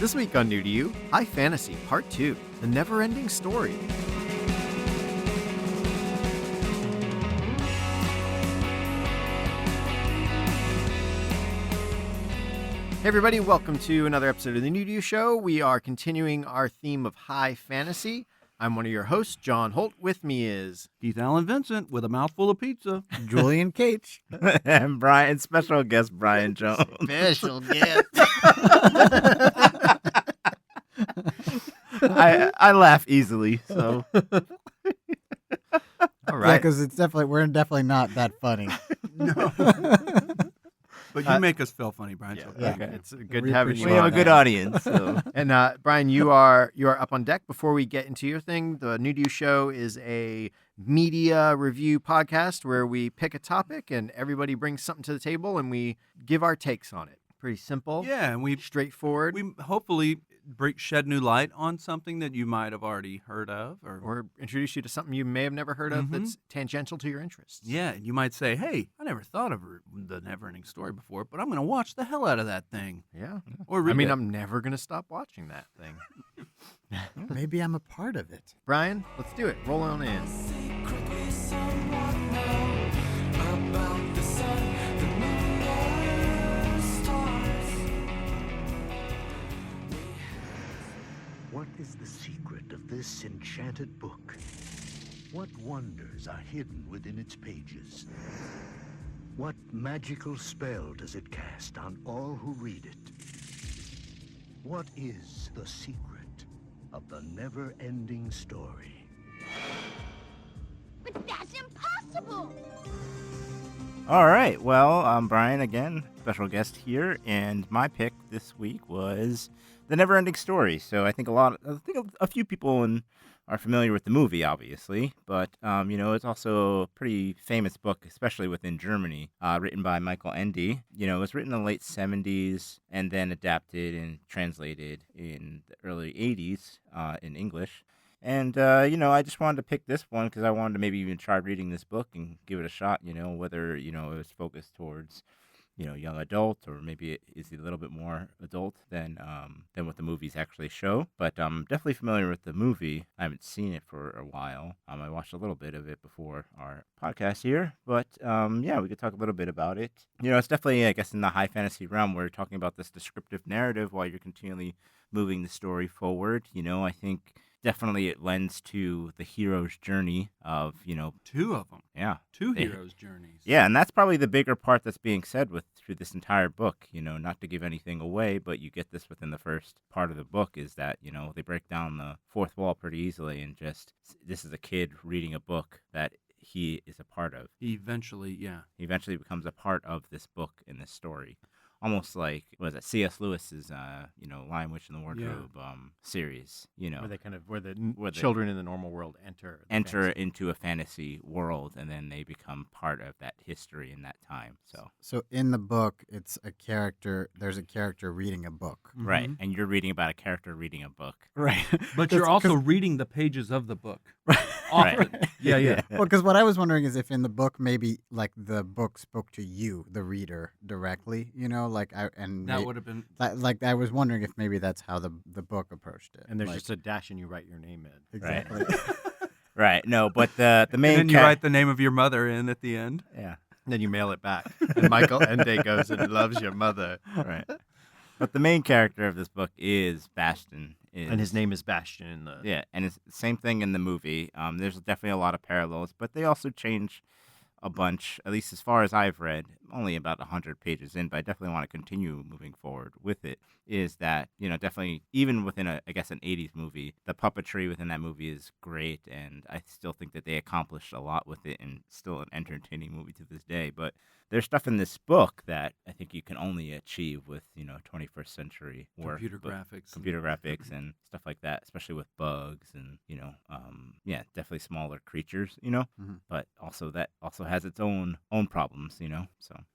This week on New to You, High Fantasy Part 2, The Never-Ending Story. Hey everybody, welcome to another episode of the New to You Show. We are continuing our theme of high fantasy. I'm one of your hosts, John Holt. With me is Keith Allen Vincent with a mouthful of pizza. Julian Cage. And Brian, special guest Brian Jones. special guest. I laugh easily, so All right. Yeah, because we're definitely not that funny. No. But you make us feel funny, Brian. So yeah. okay. It's good We having you We have on. a good audience. So. And Brian, you are up on deck. Before we get into your thing, the New to You Show is a media review podcast where we pick a topic and everybody brings something to the table and we give our takes on it. Pretty simple. yeah, and we Straightforward. hopefully shed new light on something that you might have already heard of, Or introduce you to something you may have never heard of that's tangential to your interests. yeah, you might say, "Hey, I never thought of the Never-Ending Story before, but I'm going to watch the hell out of that thing." Yeah. Or read it. I'm never going to stop watching that thing. Maybe I'm a part of it. Brian, let's do it. Roll on in. What is the secret of this enchanted book? What wonders are hidden within its pages? What magical spell does it cast on all who read it? What is the secret of the never-ending story? But that's impossible! All right. Well, I'm Brian again, special guest here, and my pick this week was The Never-Ending Story. So I think a few people are familiar with the movie, obviously, but it's also a pretty famous book, especially within Germany, written by Michael Ende. It was written in the late 70s and then adapted and translated in the early 80s in English. And, I just wanted to pick this one because I wanted to maybe even try reading this book and give it a shot, whether, it was focused towards, young adult, or maybe it is a little bit more adult than what the movies actually show. But I'm definitely familiar with the movie. I haven't seen it for a while. I watched a little bit of it before our podcast here. But, we could talk a little bit about it. It's definitely, I guess, in the high fantasy realm where you're talking about this descriptive narrative while you're continually moving the story forward. I think definitely it lends to the hero's journey of, two of them. Yeah. Two heroes' journeys. Yeah, and that's probably the bigger part that's being said through this entire book, not to give anything away, but you get this within the first part of the book is that, they break down the fourth wall pretty easily and just, this is a kid reading a book that he is a part of. He eventually becomes a part of this book in this story. Almost like, C.S. Lewis's, Lion, Witch, and the Wardrobe series, Where the children in the normal world enter into a fantasy world, and then they become part of that history in that time. So in the book, there's a character reading a book. Right, and you're reading about a character reading a book. Right. But you're also reading the pages of the book. Often. Right. Yeah. Well, because what I was wondering is if in the book, maybe like the book spoke to you, the reader, directly, That would have been... Like I was wondering if maybe that's how the book approached it. And there's just a dash and you write your name in. Exactly. Right, no, but the main... And then you write the name of your mother in at the end. Yeah. And then you mail it back. And Michael Ende goes and loves your mother. Right. But the main character of this book is Bastion. And his name is Bastion in the... Yeah, and it's the same thing in the movie. There's definitely a lot of parallels, but they also change a bunch, at least as far as I've read, only about 100 pages in, but I definitely want to continue moving forward with it, is that, definitely, even within an 80s movie, the puppetry within that movie is great, and I still think that they accomplished a lot with it, and still an entertaining movie to this day, but there's stuff in this book that I think you can only achieve with, 21st century work. Computer graphics and stuff like that, especially with bugs and, definitely smaller creatures, but also that also has its own problems,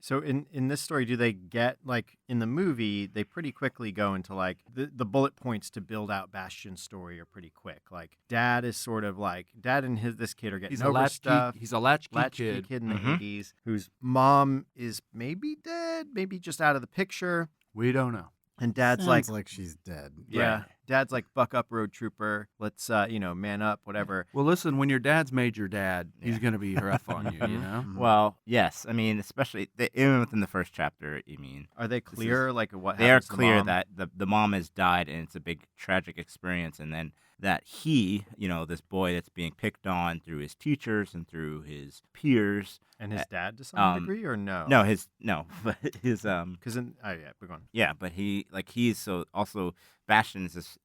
So in this story, do they get, like, in the movie, they pretty quickly go into, like, the bullet points to build out Bastion's story are pretty quick. Like, Dad is sort of like, Dad and this kid are getting over stuff. He's a latchkey kid in the 80s, whose mom is maybe dead, maybe just out of the picture. We don't know. And Dad's Sounds like, like she's dead. yeah, Right. Dad's like, buck up, road trooper. Let's, man up, whatever. Well, listen, when your dad's made your dad, he's Yeah. going to be rough on you, you know? Mhm. Well, yes. I mean, especially even within the first chapter. I mean, Are they clear, like, what they are happens to the clear mom? that the mom has died, and it's a big tragic experience, and then that he, this boy that's being picked on through his teachers and through his peers. And his uh, dad to some um, degree, or no? No, but his Because yeah, we're going. Yeah, but he's so also Bastion is this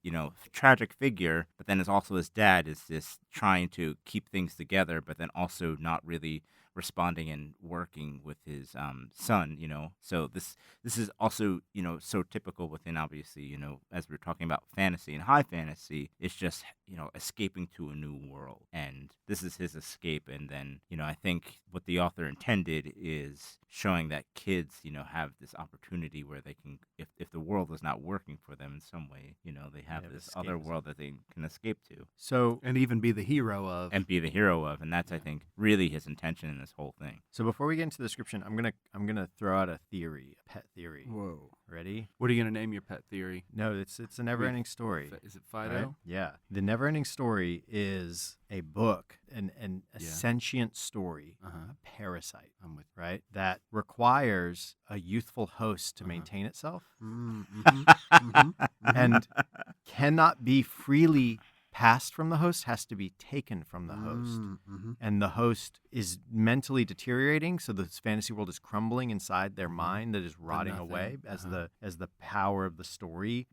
tragic figure, but then is also his dad is this trying to keep things together, but then also not really responding and working with his son. So this is also so typical within, obviously, as we're talking about fantasy and high fantasy, it's just escaping to a new world, and this is his escape. And then I think what the author intended is showing that kids have this opportunity where they can, if the world is not working for them in some way, they have have this other escapism. world that they can escape to So, And even be the hero of. and be the hero of. And that's, I think, really his intention in this whole thing. so before we get into the description, I'm gonna throw out a theory, a pet theory. Whoa. Ready? What are you going to name your pet theory? No, it's a never-ending story. Is it Fido? Right? Yeah. The Never-Ending Story is a book, a Yeah. sentient story, Uh-huh. a parasite, I'm with right? That requires a youthful host to Uh-huh. maintain itself Mhm. and cannot be freely passed from the host, has to be taken from the host. Mhm. And the host is mentally deteriorating, so this fantasy world is crumbling inside their mind that is rotting nothing. away as Uh-huh. the power of the story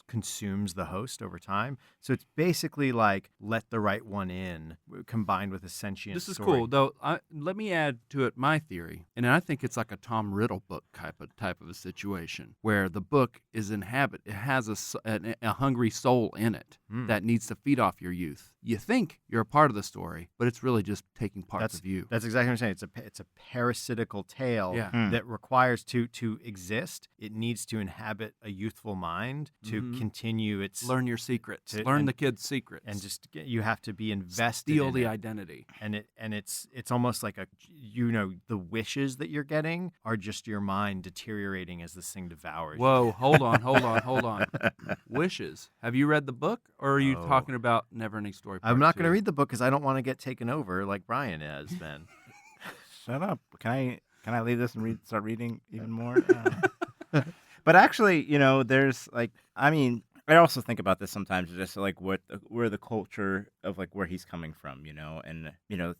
consumes the host over time. So it's basically like Let the Right One In combined with a sentient This is story. cool, though. Let me add to it my theory, and I think it's like a Tom Riddle book type of a situation where the book is it has a hungry soul in it Mm. that needs to feed off your youth. You think you're a part of the story, but it's really just taking parts of you. That's exactly what I'm saying. It's a parasitical tale Yeah. Hmm. that requires to exist. It needs to inhabit a youthful mind to Mhm. continue its Learn your secrets. to- Learn and- the kids' secrets. and just you have to be invested steal in the it. identity. And it's almost like the wishes that you're getting are just your mind deteriorating as this thing devours you. Whoa, hold on. Wishes. Have you read the book, or are you Oh. talking about Neverending Story? I'm Part not going to 2? read the book because I don't want to get taken over like Brian has been. Shut up. Can I leave this and start reading even more? But actually, there's I also think about this sometimes, just like where the culture of like where he's coming from, and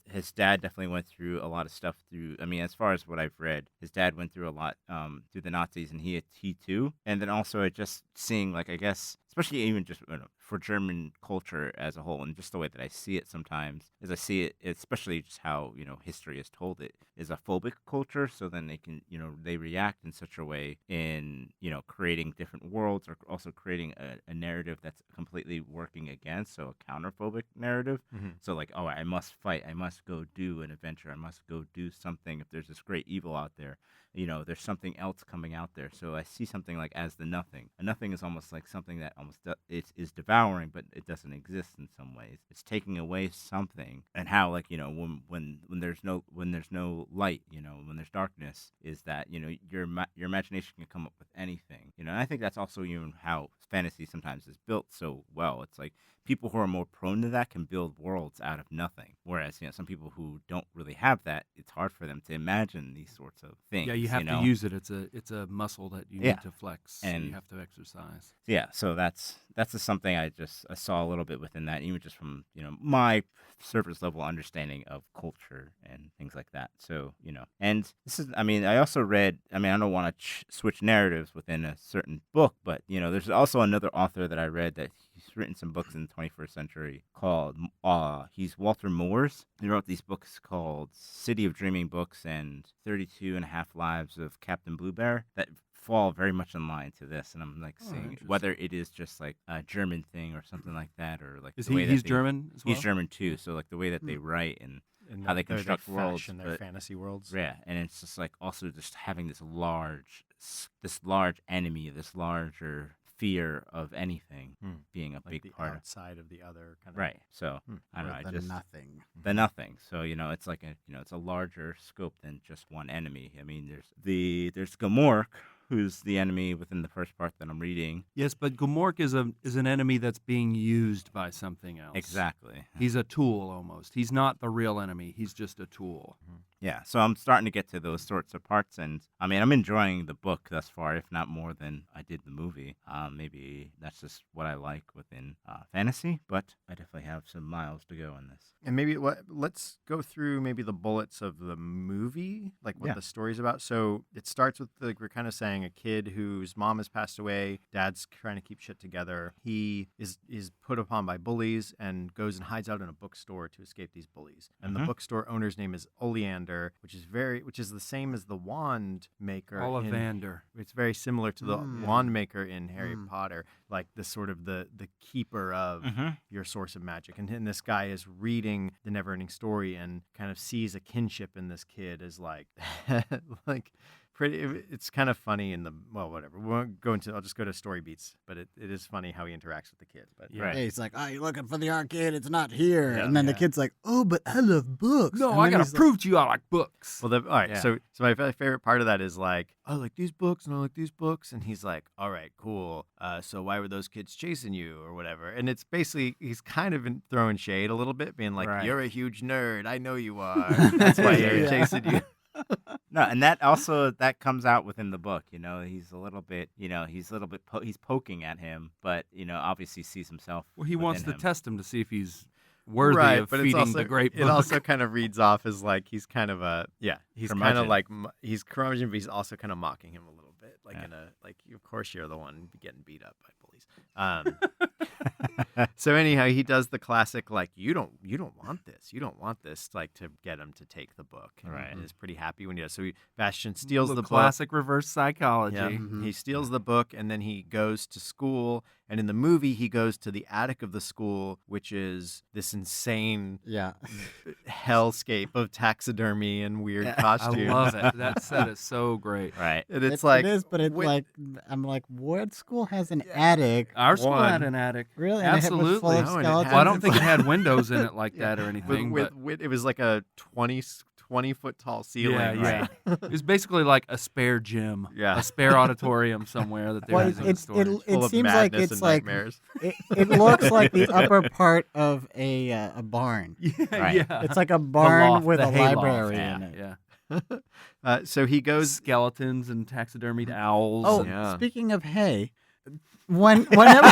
his dad definitely went through a lot of stuff through. I mean, as far as what I've read, his dad went through a lot through the Nazis, and he too. And then also just seeing, like, I guess, especially even just for German culture as a whole, and just the way that I see it sometimes, is I see it, especially just how history has told it, is a phobic culture. So then they can they react in such a way in creating different worlds, or also creating a narrative that's completely working against, so a counterphobic narrative. Mhm. So like, oh, I must fight, I must go do an adventure, I must go do something. If there's this great evil out there, there's something else coming out there. So I see something like as the nothing. A nothing is almost like something that almost is devouring, but it doesn't exist in some ways. It's taking away something, and how, like, when there's no light, when there's darkness, is that your imagination can come up with anything. And I think that's also even how fantasy sometimes is built so well. It's like people who are more prone to that can build worlds out of nothing, whereas some people who don't really have that, it's hard for them to imagine these sorts of things. Yeah, you have to use it. It's a muscle that you Yeah. need to flex, And- and you have to exercise. Yeah, so that's just something I saw a little bit within that, even just from my surface level understanding of culture and things like that. So and this is, I also read, I don't want to switch narratives within a certain book, but there's also another author that I read that he's written some books in the 21st century called he's Walter Moores. He wrote these books called City of Dreaming Books and 32 and a Half Lives of Captain Blue Bear that fall very much in line to this, and I'm like seeing interesting. whether it is just like a German thing or something like that, or like Is the way that he's they- German as well? He's German too, so like the way that they write and And how they their construct worlds, fashion their but- fantasy worlds. yeah, and it's just like also just having this large enemy, this larger fear of anything Hmm. being a Like big the part of outside of the other kind of right. So Hmm. I don't know, Or I the just nothing. the nothing. So it's like it's a larger scope than just one enemy. I mean, there's Gamork, who's the enemy within the first part that I'm reading. Yes, but Gomork is an enemy that's being used by something else. Exactly. He's a tool almost. He's not the real enemy. He's just a tool. Yeah, so I'm starting to get to those sorts of parts, and I mean, I'm enjoying the book thus far, if not more than I did the movie. Maybe that's just what I like within fantasy, but I definitely have some miles to go in this. And let's go through maybe the bullets of the movie, like what Yeah. the story's about. So it starts with, like we're kind of saying, a kid whose mom has passed away. Dad's trying to keep shit together. He is put upon by bullies and goes and hides out in a bookstore to escape these bullies. And the bookstore owner's name is Oleander, which is the same as the wand maker. Ollivander. It's very similar to the wand maker in Harry Potter, like the sort of the keeper of your source of magic. And this guy is reading the Neverending Story and kind of sees a kinship in this kid as like pretty. It's kind of funny whatever. We won't go into. I'll just go to story beats, but it is funny how he interacts with the kid. But Yeah. Hey, he's like, "Oh, you're looking for the arcade? It's not here." Yeah. And then the kid's like, "Oh, but I love books." No, And I then gotta he's like, prove to you I like books. Well, all right. Yeah. So my favorite part of that is like, I like these books and I like these books, and he's like, all right, cool. So why were those kids chasing you or whatever? And it's basically he's kind of throwing shade a little bit, being like, Right. you're a huge nerd. I know you are. That's why they're Yeah. chasing you. No, and that comes out within the book. He's a little bit, he's poking at him, but obviously sees himself. Well, he wants to within him. test him to see if he's worthy Right, of but feeding it's also, the great book. It also kind of reads off as like he's kind of he's kind of Curmudgeon. like he's curmudgeon, but he's also kind of mocking him a little bit, like Yeah. of course you're the one getting beat up by bullies. So anyhow, he does the classic like you don't want this, like to get him to take the book, Right. And is pretty happy when he does. So Bastian steals the book. classic reverse psychology. Yeah. He steals the book and then he goes to school. And in the movie, he goes to the attic of the school, which is this insane Yeah. hellscape of taxidermy and weird I costumes. love it. That set is so great. Right. And it's like it is, but it's wait- like I'm like, what school has an attic? Our school One. had an attic. Really? And it was full Absolutely. of No, and it skeletons? had- Well, I don't think it had windows in it like that or with, anything. with it was like a 20 foot tall ceiling. Yeah, yeah. It was basically like a spare gym, Yeah. a spare auditorium somewhere that they were Well, using in storage. Full it of seems like madness it's and like nightmares. it looks like the upper part of a barn. Yeah, Right. yeah. It's like a The barn loft, with the a hayloft, library yeah, in it. Yeah. So he goes. Skeletons and taxidermied owls. Oh, and- Yeah. speaking of hay, whenever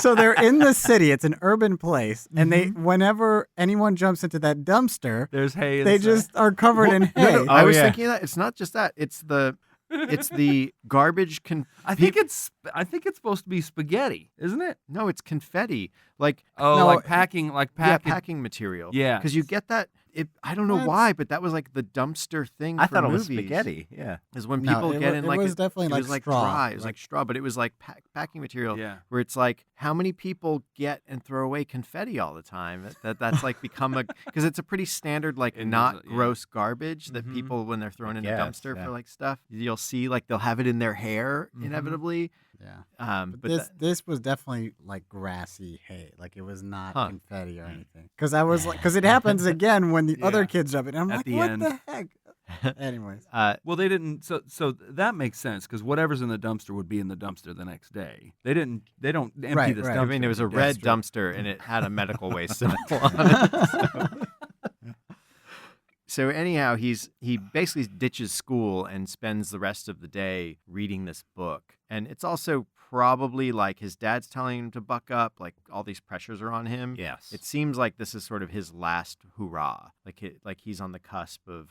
so they're in the city, it's an urban place, and whenever anyone jumps into that dumpster, there's hay. they inside. just are covered in hay. I was yeah. thinking that it's not just that. It's the garbage. I think it's supposed to be spaghetti, isn't it? No, it's confetti. Like Oh, No, like packing, packing material. Yeah. because you get that. I don't know What? why, but that was like the dumpster thing. I for thought it was movies. spaghetti. Yeah. Is when No, people it get wa- in it like was definitely it like was like straw. dry. It was like straw, but it was like packing material. Yeah. Where it's like how many people get and throw away confetti all the time? That's like become because it's a pretty standard like It not is, yeah. gross garbage that Mhm. people when they're thrown in a guess, dumpster yeah. for like stuff. You'll see like they'll have it in their hair Mhm. inevitably. Yeah. But This was definitely like grassy hay. Like it was not Huh. confetti or anything. Because I was like, because it happens again when the other Yeah. kids jump in. I'm At like, the what end. the heck? Anyways, Well, they didn't. So that makes sense because whatever's in the dumpster would be in the dumpster the next day. They don't empty Right, this right. dumpster. I mean, it was a every red day. dumpster and it had a medical waste symbol on it. So anyhow, he basically ditches school and spends the rest of the day reading this book. And it's also probably like his dad's telling him to buck up, like all these pressures are on him. Yes. It seems like this is sort of his last hurrah. Like he's on the cusp of,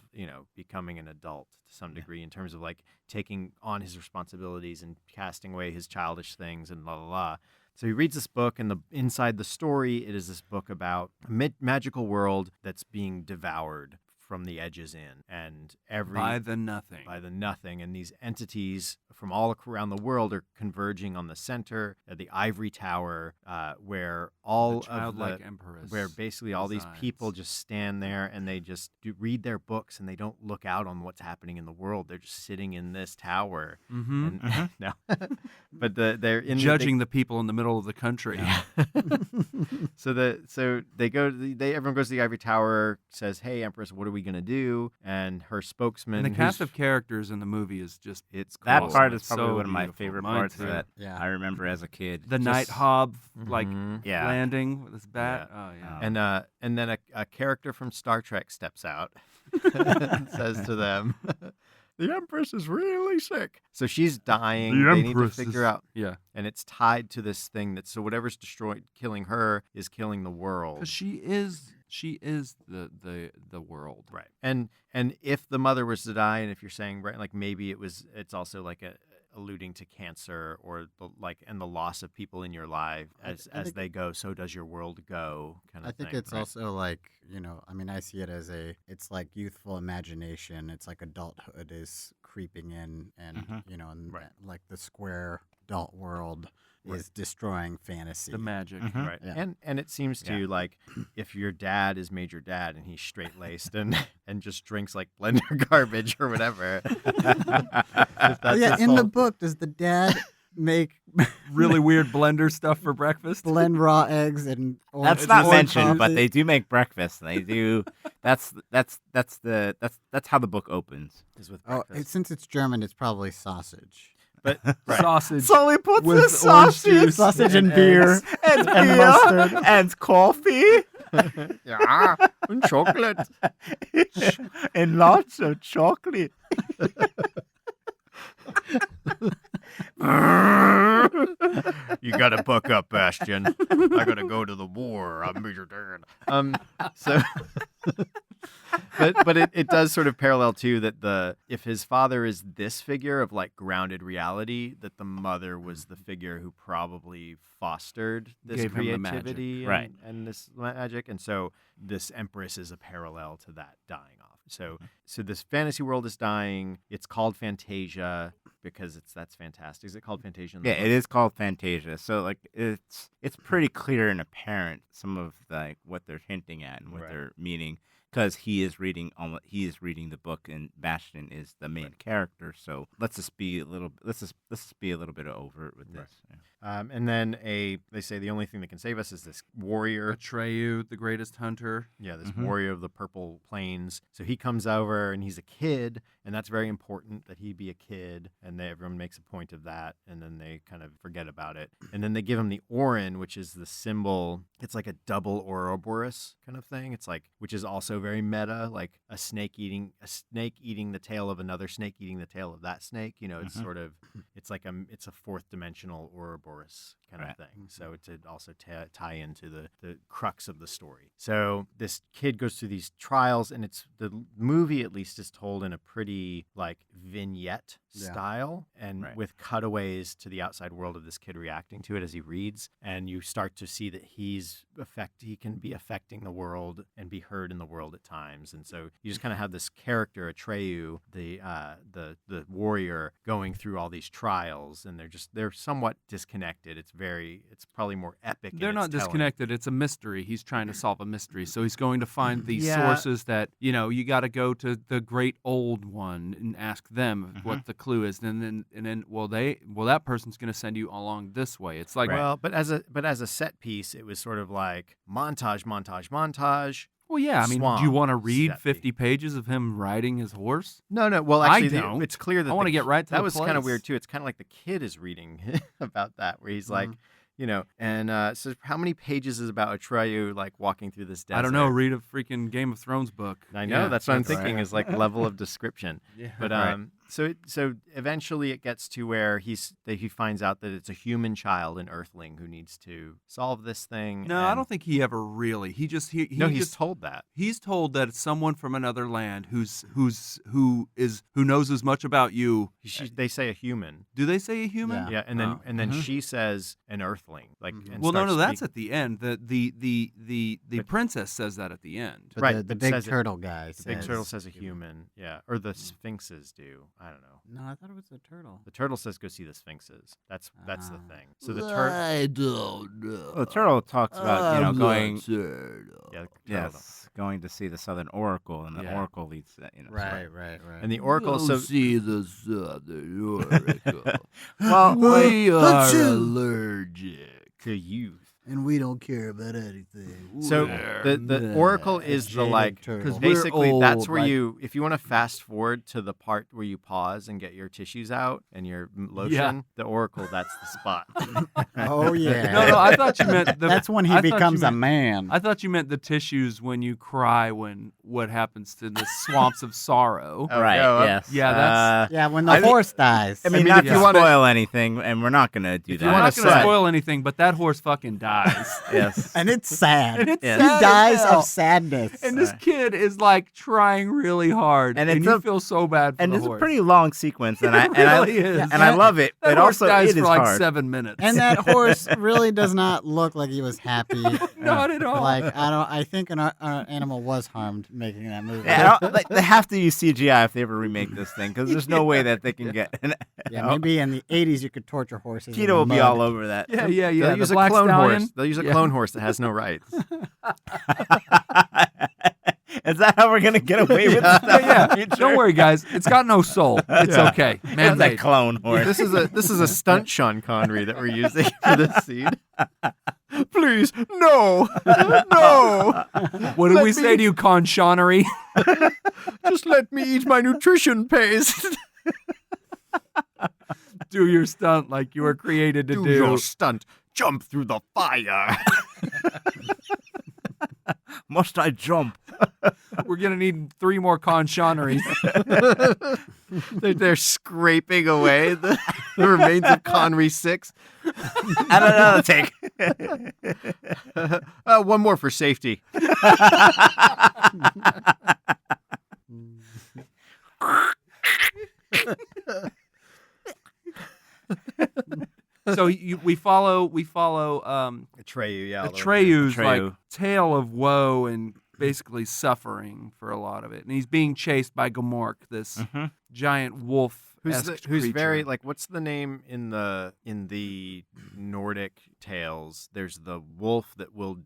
becoming an adult to some degree in terms of like taking on his responsibilities and casting away his childish things and la la la. So he reads this book, and inside the story, it is this book about a magical world that's being devoured from the edges in, and by the nothing. and these entities from all around the world are converging on the center at the ivory tower, where all the of childlike the empress. where basically all these resides. people just stand there and they just read their books and they don't look out on what's happening in the world. They're just sitting in this tower. Mhm. And, no, but they're in judging the people in the middle of the country. so they go. Everyone goes to the ivory tower. Says, "Hey, Empress, what do we we gonna do? And her spokesman, And the cast who's- of characters in the movie is just it's That cool. part is It's probably so one of my beautiful. favorite Mine parts too. that Yeah. I remember as a kid. the Just- night hob Mhm. Yeah. landing with his bat. Oh yeah. And then a character from Star Trek steps out and says to them, "The Empress is really sick." So she's dying. They need to figure out, Yeah. and it's tied to this thing that so whatever's killing her is killing the Because world. she is the world. Right. And if the mother was to die, and if you're saying right, like maybe it's also like alluding to cancer or the loss of people in your life as think- they go, so does your world go kind of I think thing. it's also like, I mean, I see it as it's like youthful imagination. It's like adulthood is creeping in and, and Right. like the square adult world is destroying fantasy. The magic. Mhm. Right. Yeah. And it seems to like if your dad is Major Dad and he's straight laced and just drinks like blender garbage or whatever. If Oh, that's yeah, his in the whole- book, does the dad make Really weird blender stuff for breakfast. blend raw eggs and That's not orange mentioned, but coffee? they do make breakfast. And they do. That's how the book opens. is with Oh, breakfast. since it's German, it's probably sausage. But right. Sausage. So he puts with the orange sausage, juice Sausage and eggs. beer. and and beer mustard. and coffee yeah, and chocolate. and lots of chocolate. You gotta buck up, Bastion. I gotta go to the war. I'm Major Dad. So, but it does sort of parallel too that if his father is this figure of like grounded reality, that the mother was the figure who probably fostered this Gave him the magic. creativity Right. and this magic, and so this Empress is a parallel to that dying off. So this fantasy world is dying. It's called Fantasia because that's fantastic. Is it called Fantasia? In the Yeah, book? it is called Fantasia. So like it's pretty clear and apparent some of like what they're hinting at and what Right. they're meaning because he is reading the book and Bastion is the main character. So let's just be a little bit overt with this. Yeah. And then they say the only thing that can save us is this warrior. Atreyu, the greatest hunter. Yeah, this Mhm. warrior of the purple plains. So he comes over and he's a kid, and that's very important that he be a kid. And everyone makes a point of that, and then they kind of forget about it. And then they give him the Orin, which is the symbol. It's like a double Ouroboros kind of thing. It's like, which is also very meta, like a snake eating the tail of another snake eating the tail of that snake. It's Mhm. sort of, it's like it's a fourth dimensional Ouroboros kind Right. of thing. So to also tie into the crux of the story. So this kid goes through these trials, and it's the movie at least is told in a pretty like vignette Yeah. style, and Right. with cutaways to the outside world of this kid reacting to it as he reads, and you start to see that he can be affecting the world and be heard in the world at times. And so you just kind of have this character Atreyu, the warrior, going through all these trials, and they're somewhat disconnected. It's probably more epic. in They're its not telling. disconnected. It's a mystery. He's trying to solve a mystery. So he's going to find these Yeah. sources that, you got to go to the great old one and ask them what the clue is. And then that person's going to send you along this way. It's like, Well, but as a set piece, it was sort of like montage. well, yeah. I mean, do you Swamp want to read steppy. 50 pages of him riding his horse? No. Well, I actually, don't. it's clear that I wanna the get right to that the was kind of place. weird too. It's kind of like the kid is reading about that, where he's like, so how many pages is about Atreyu like walking through this desert? I don't know. Read a freaking Game of Thrones book. I know Yeah, that's what I'm that's thinking right. is like level of description. Yeah. But Right. so eventually it gets to where he finds out that it's a human child, an Earthling, who needs to solve this thing. No, I and- don't think he ever really. He just he No, he's just told that. he's told that it's someone from another land who knows as much about you. They say a human. Do they say a human? Yeah. Yeah, and then Oh. and then Mhm. she says an Earthling. Like, Mhm. and Well, no, starts that's speak- at the end. The But- princess says that at the end. But Right, the but big says it- turtle guy The big turtle says a human. Yeah, or the sphinxes do. I don't know. No, I thought it was a turtle. The turtle says go see the sphinxes. That's the Ah. thing. So the turtle. I don't know. Well, the turtle talks about going Yeah, the turtle. going to see the Southern Oracle, and the Yeah. Oracle leads that. Right. And the oracle. So see the Southern Oracle. Well, we are let's see. allergic. to youth. And we don't care about anything. So the oracle is the like, because basically that's old, where like- you, if you want to fast forward to the part where you pause and get your tissues out and your lotion, the oracle, that's the spot. Oh yeah. No, I thought you meant That's when he becomes a man. I thought you meant the tissues when you cry when what happens to the swamps of sorrow. Right. yeah, Yes. yeah, that's- Yeah, when the horse dies. I mean, mean, not if to you wanna- spoil anything, and we're not gonna do that. I'm wanna not going to say- spoil anything, but that horse fucking dies. Yes. and it's sad. And it's Yeah. He sad as dies hell. of sadness. And this kid is like trying really hard, And and it's you a- feel so bad for And the it's horse. a pretty long sequence, and I really is. and I love it. That But horse also, dies it for is like hard. 7 minutes. And that horse really does not look like he was happy. Not at all. Like I think an animal was harmed making that movie. Yeah, they have to use CGI if they ever remake this thing, because there's no way that they can get. Yeah, maybe in the 80s you could torture horses. in Keto will be mud. all over that. yeah. They'll The use a Black clone Stallion. horse. They'll use a Yeah. clone horse that has no rights. Is that how we're gonna get away with this? Yeah. Don't worry, guys. It's got no soul. It's okay. It's Man a made. clone horse. This is a stunt Sean Connery that we're using for this scene. Please, no, no. What did Let we say to you, Conchonery? Just let me eat my nutrition paste. Do your stunt like you were created to Do do. your stunt. Jump through the fire. Must I jump? We're gonna need 3 more Conchoneries. They're scraping away the remains of Connery 6. And another take. One more for safety. So we follow Atreyu, yeah. Atreyu's like Atreyu. tale of woe and basically suffering for a lot of it, and he's being chased by Gamork, this giant wolf. Who's very like, what's the name in the Nordic tales? There's the wolf that will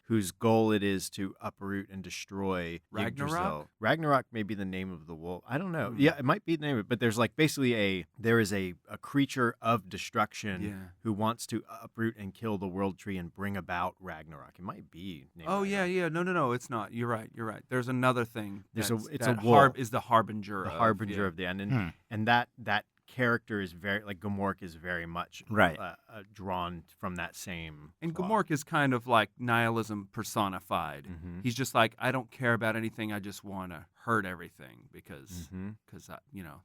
whose goal it is to uproot and destroy Ragnarok? Yggdrasil. Ragnarok may be the name of the wolf. I don't know. Yeah, it might be the name of it, but there's like basically there is a creature of destruction who wants to uproot and kill the world tree and bring about Ragnarok. It might be named Oh Ragnarok. yeah. No, it's not. You're right. There's another thing. It's that a wolf. is the harbinger. The of, harbinger yeah. of the end, and that character is very like Gamork is very much Right. Drawn from that same. And plot. Gamork is kind of like nihilism personified. Mhm. He's just like, I don't care about anything. I just want to hurt everything because Mhm.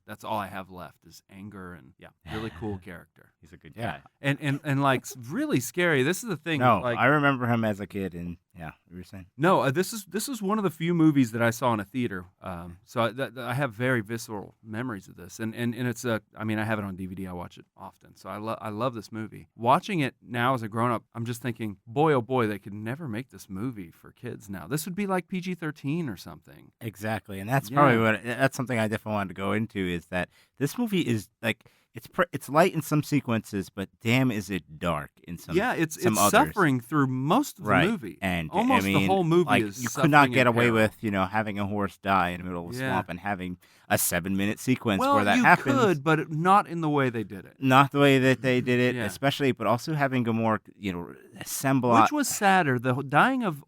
that's all I have left is anger and really cool character. He's a good Yeah. guy. And like really scary. This is the thing. No, like, I remember him as a kid, and yeah, you were saying. No, this is one of the few movies that I saw in a theater. So I have very visceral memories of this, and it's I have it on DVD. I watch it often, so I love this movie. Watching it now as a grown up, I'm just thinking, boy oh boy, they could never make this movie for kids now. This would be like PG-13 or something. Exactly, and that's probably that's something I definitely wanted to go into is that this movie is like it's light in some sequences, but damn, is it dark in some. It's some others. suffering through most of the Right. movie, And almost I mean, the whole movie like, is you could suffering not and get away peril. with having a horse die in the middle of a swamp and having a 7-minute sequence Well, where that you happens. could, but not in the way they did it. Not the way that they did it, Yeah. especially, but also having Gamork, assemble. Which was sadder, the dying of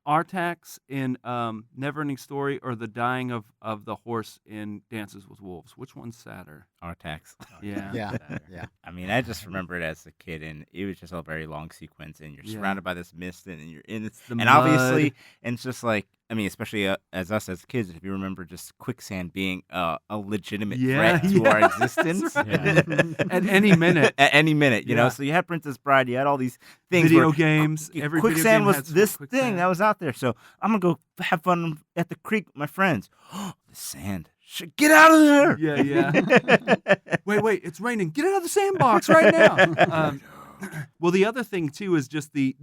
Artax in Neverending Story, or the dying of the horse in Dances with Wolves? Which one's sadder? Artax. Yeah. Yeah. I mean, I just remember it as a kid, and it was just a very long sequence, and you're surrounded by this mist, and you're in it, The and mud. obviously, and it's just like, I mean, especially as us as kids, if you remember just quicksand being a legitimate threat to our existence. At any minute. At any minute, you know. Yeah. So you had Princess Bride, you had all these things. Video where games. Every video quicksand game was had some this quicksand. thing that was out there. So I'm gonna go have fun at the creek with my friends. The sand. Get out of there! Yeah. Wait, it's raining. Get out of the sandbox right now. Well, the other thing too is just the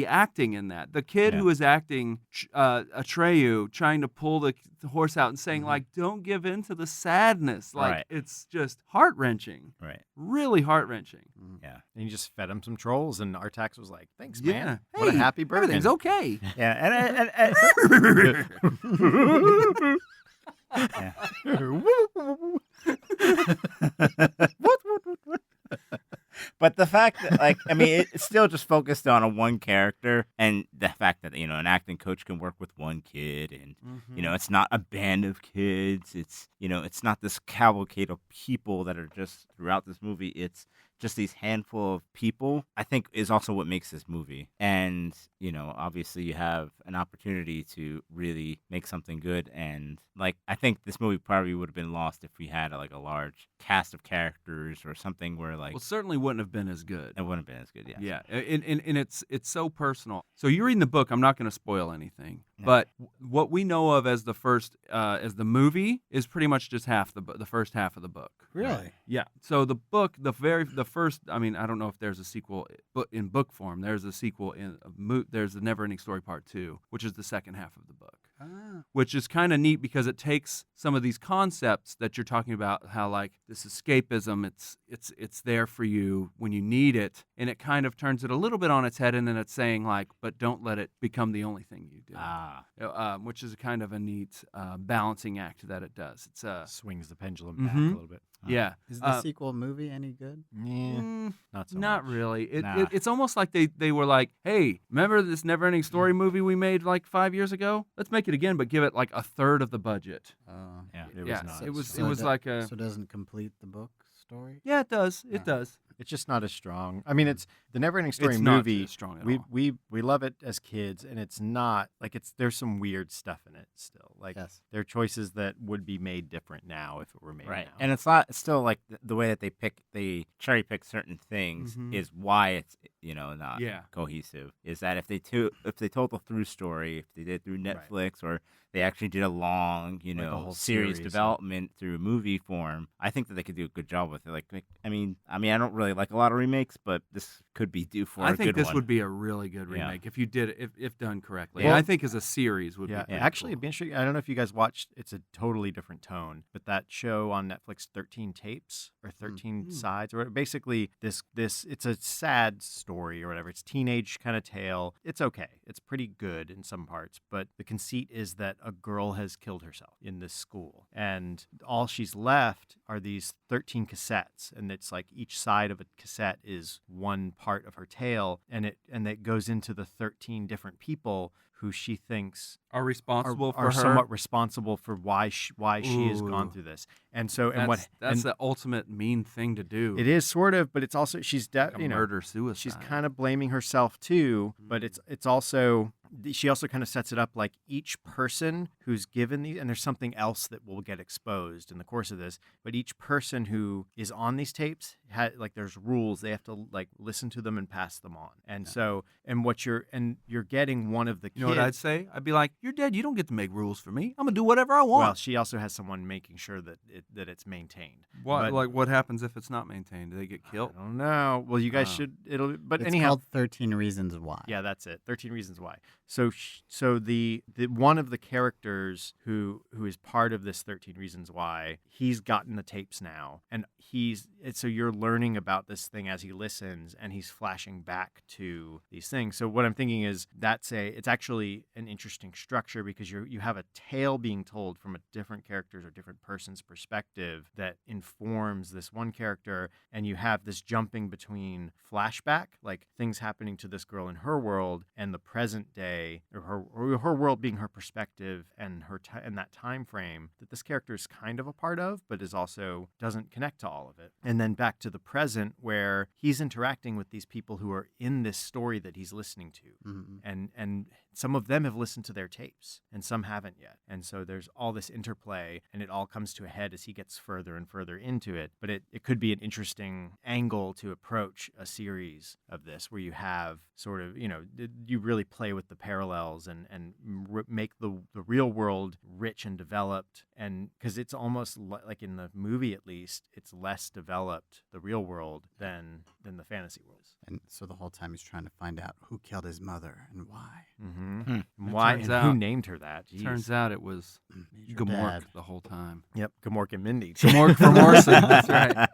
acting in that. The kid who is acting Atreyu trying to pull the horse out and saying like, "Don't give in to the sadness." Like Right. it's just heart wrenching. Right. Really heart wrenching. Yeah. And he just fed him some trolls, and Artax was like, "Thanks, Yeah. man. What a Hey, happy birthday." Everything's okay. Yeah. But the fact that, like, I mean, it's still just focused on a one character, and the fact that an acting coach can work with one kid, and it's not a band of kids. It's it's not this cavalcade of people that are just throughout this movie. It's just these handful of people, I think, is also what makes this movie. And, obviously you have an opportunity to really make something good. And, like, I think this movie probably would have been lost if we had, like, a large cast of characters or something where, like... Well, certainly wouldn't have been as good. It wouldn't have been as good, yeah. Yeah, and it's so personal. So you're reading the book. I'm not going to spoil anything. No. But what we know of as the first, as the movie, is pretty much just the first half of the book. Really? Yeah. So the book, the first, I mean, I don't know if there's a sequel in book form. There's a sequel there's the Neverending Story Part 2, which is the second half of the book. Which is kind of neat because it takes some of these concepts that you're talking about, how like this escapism, it's there for you when you need it, and it kind of turns it a little bit on its head, and then it's saying like, but don't let it become the only thing you do. Which is kind of a neat balancing act that it does. It's swings the pendulum back a little bit. Yeah. Is the sequel movie any good? Yeah, not so not much. really. It's almost like they were like, hey, remember this Neverending Story movie we made like 5 years ago? Let's make it again, but give it like a third of the budget. It was like a... So it doesn't complete the book story? Yeah, it does. It does. It's just not as strong. I mean, it's the Neverending Story it's movie. Not as strong at all. We love it as kids, and it's not like there's some weird stuff in it still. Like there are choices that would be made different now if it were made now. And it's not still like the way that they cherry pick certain things is why it's not cohesive. Is that if they told the through story, if they did through Netflix or they actually did a long, a whole series development through movie form, I think that they could do a good job with it. Like I mean, I don't really like a lot of remakes, but this could be due for a good one. I think this would be a really good remake if you did it, if done correctly. Well, I think as a series would be actually, cool. It'd be interesting. I don't know if you guys watched. It's a totally different tone, but that show on Netflix, 13 Tapes or 13 Sides, or basically this it's a sad story or whatever. It's teenage kind of tale. It's okay. It's pretty good in some parts, but the conceit is that a girl has killed herself in this school, and all she's left are these 13 cassettes, and it's like each side of a cassette is one part of her tale, and it goes into the 13 different people who she thinks are responsible for are her. somewhat responsible for why she has gone through this. And so that's the ultimate mean thing to do. It is sort of, but it's also she's murder suicide. She's kind of blaming herself too, but it's also she also kind of sets it up like each person who's given these, and there's something else that will get exposed in the course of this, but each person who is on these tapes there's rules. They have to like listen to them and pass them on. And so you're getting one of the kids. You know what I'd say? I'd be like, you're dead. You don't get to make rules for me. I'm gonna do whatever I want. Well, she also has someone making sure that it's maintained. What happens if it's not maintained? Do they get killed? I don't know. Well, you guys should. But it's anyhow, called 13 Reasons Why. Yeah, that's it. 13 Reasons Why. So the one of the characters who is part of this 13 Reasons Why, he's gotten the tapes now, and so you're learning about this thing as he listens, and he's flashing back to these things. So what I'm thinking is it's actually an interesting structure because you have a tale being told from a different character's or different person's perspective that informs this one character, and you have this jumping between flashback, like things happening to this girl in her world, and the present day, or her world being her perspective and and that time frame that this character is kind of a part of, but is also doesn't connect to all of it. And then back to the present where he's interacting with these people who are in this story that he's listening to, and some of them have listened to their tapes and some haven't yet. And so there's all this interplay, and it all comes to a head as he gets further and further into it. But it could be an interesting angle to approach a series of this where you have sort of, you really play with the parallels and make the real world rich and developed. And because it's almost like in the movie, at least, it's less developed, the real world, than the fantasy world. And so the whole time he's trying to find out who killed his mother and why. Why and who named her that? Jeez. Turns out it was Major Gamork Dad. the whole time. Yep, Gamork and Mindy. Gamork for Morrison. That's right.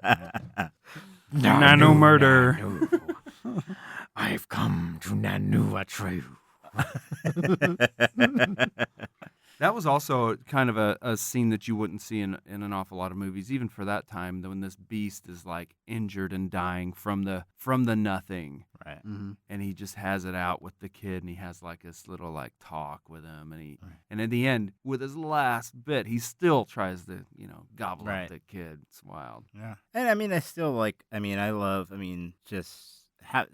Nano murder. Nanu. I've come to Nanu a true. That was also kind of a scene that you wouldn't see in an awful lot of movies, even for that time, when this beast is like injured and dying from the nothing. Right. And he just has it out with the kid, and he has like this little like talk with him, and in the end, with his last bit, he still tries to gobble up the kid. It's wild. Yeah, and I mean, I still like. I mean, I love. I mean, just.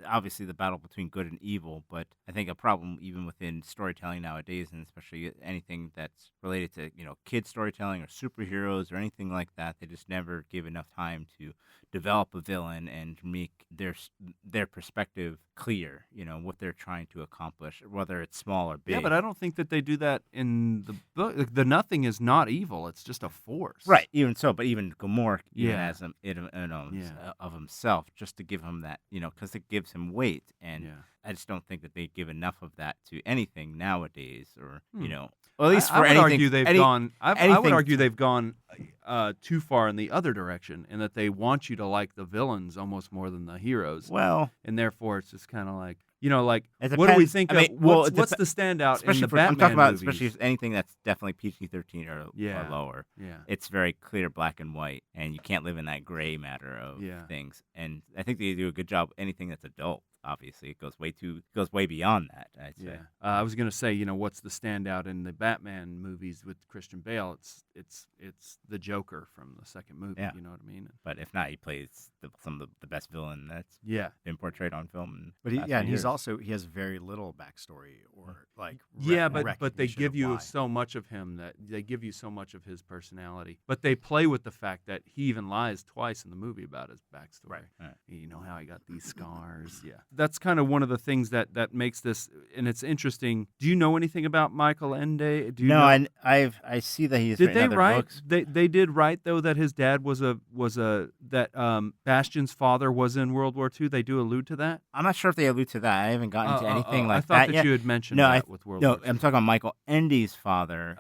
Obviously the battle between good and evil, but I think a problem even within storytelling nowadays, and especially anything that's related to kid storytelling or superheroes or anything like that, they just never give enough time to develop a villain and make their perspective clear. What they're trying to accomplish, whether it's small or big. Yeah, but I don't think that they do that in the book. Like, the nothing is not evil; it's just a force. Right. Even so, but even Gamorreek, Yeah. as of himself, just to give him that, because it gives him weight, and I just don't think that they give enough of that to anything nowadays, or or at least for I would anything. argue they've gone. I would argue they've gone too far in the other direction, and that they want you to like the villains almost more than the heroes. Well, and therefore it's just kind of like it what do we depends. think I mean, of? well, What's the standout especially in the for, Batman I'm talking about movies? especially anything that's definitely PG-13 or lower. Yeah. It's very clear, black and white, and you can't live in that gray matter of things. And I think they do a good job. Anything that's adult, obviously, it goes way beyond that. I'd say. Yeah. I was gonna say, what's the standout in the Batman movies with Christian Bale? It's the Joker from the second movie. Yeah. You know what I mean? But if not, he plays some of the best villain that's been portrayed on film. But he has very little backstory or like. But they give you so much of him that they give you so much of his personality. But they play with the fact that he even lies twice in the movie about his backstory. Right. You know how he got these scars. Yeah, that's kind of one of the things that makes this, and it's interesting. Do you know anything about Michael Ende? I see that he's did they other write? books. They did write though that his dad was Bastion's father was in World War II. They do allude to that. I'm not sure if they allude to that. I haven't gotten to anything like I thought that yet. you had mentioned that with World War II. I'm talking about Michael Ende's father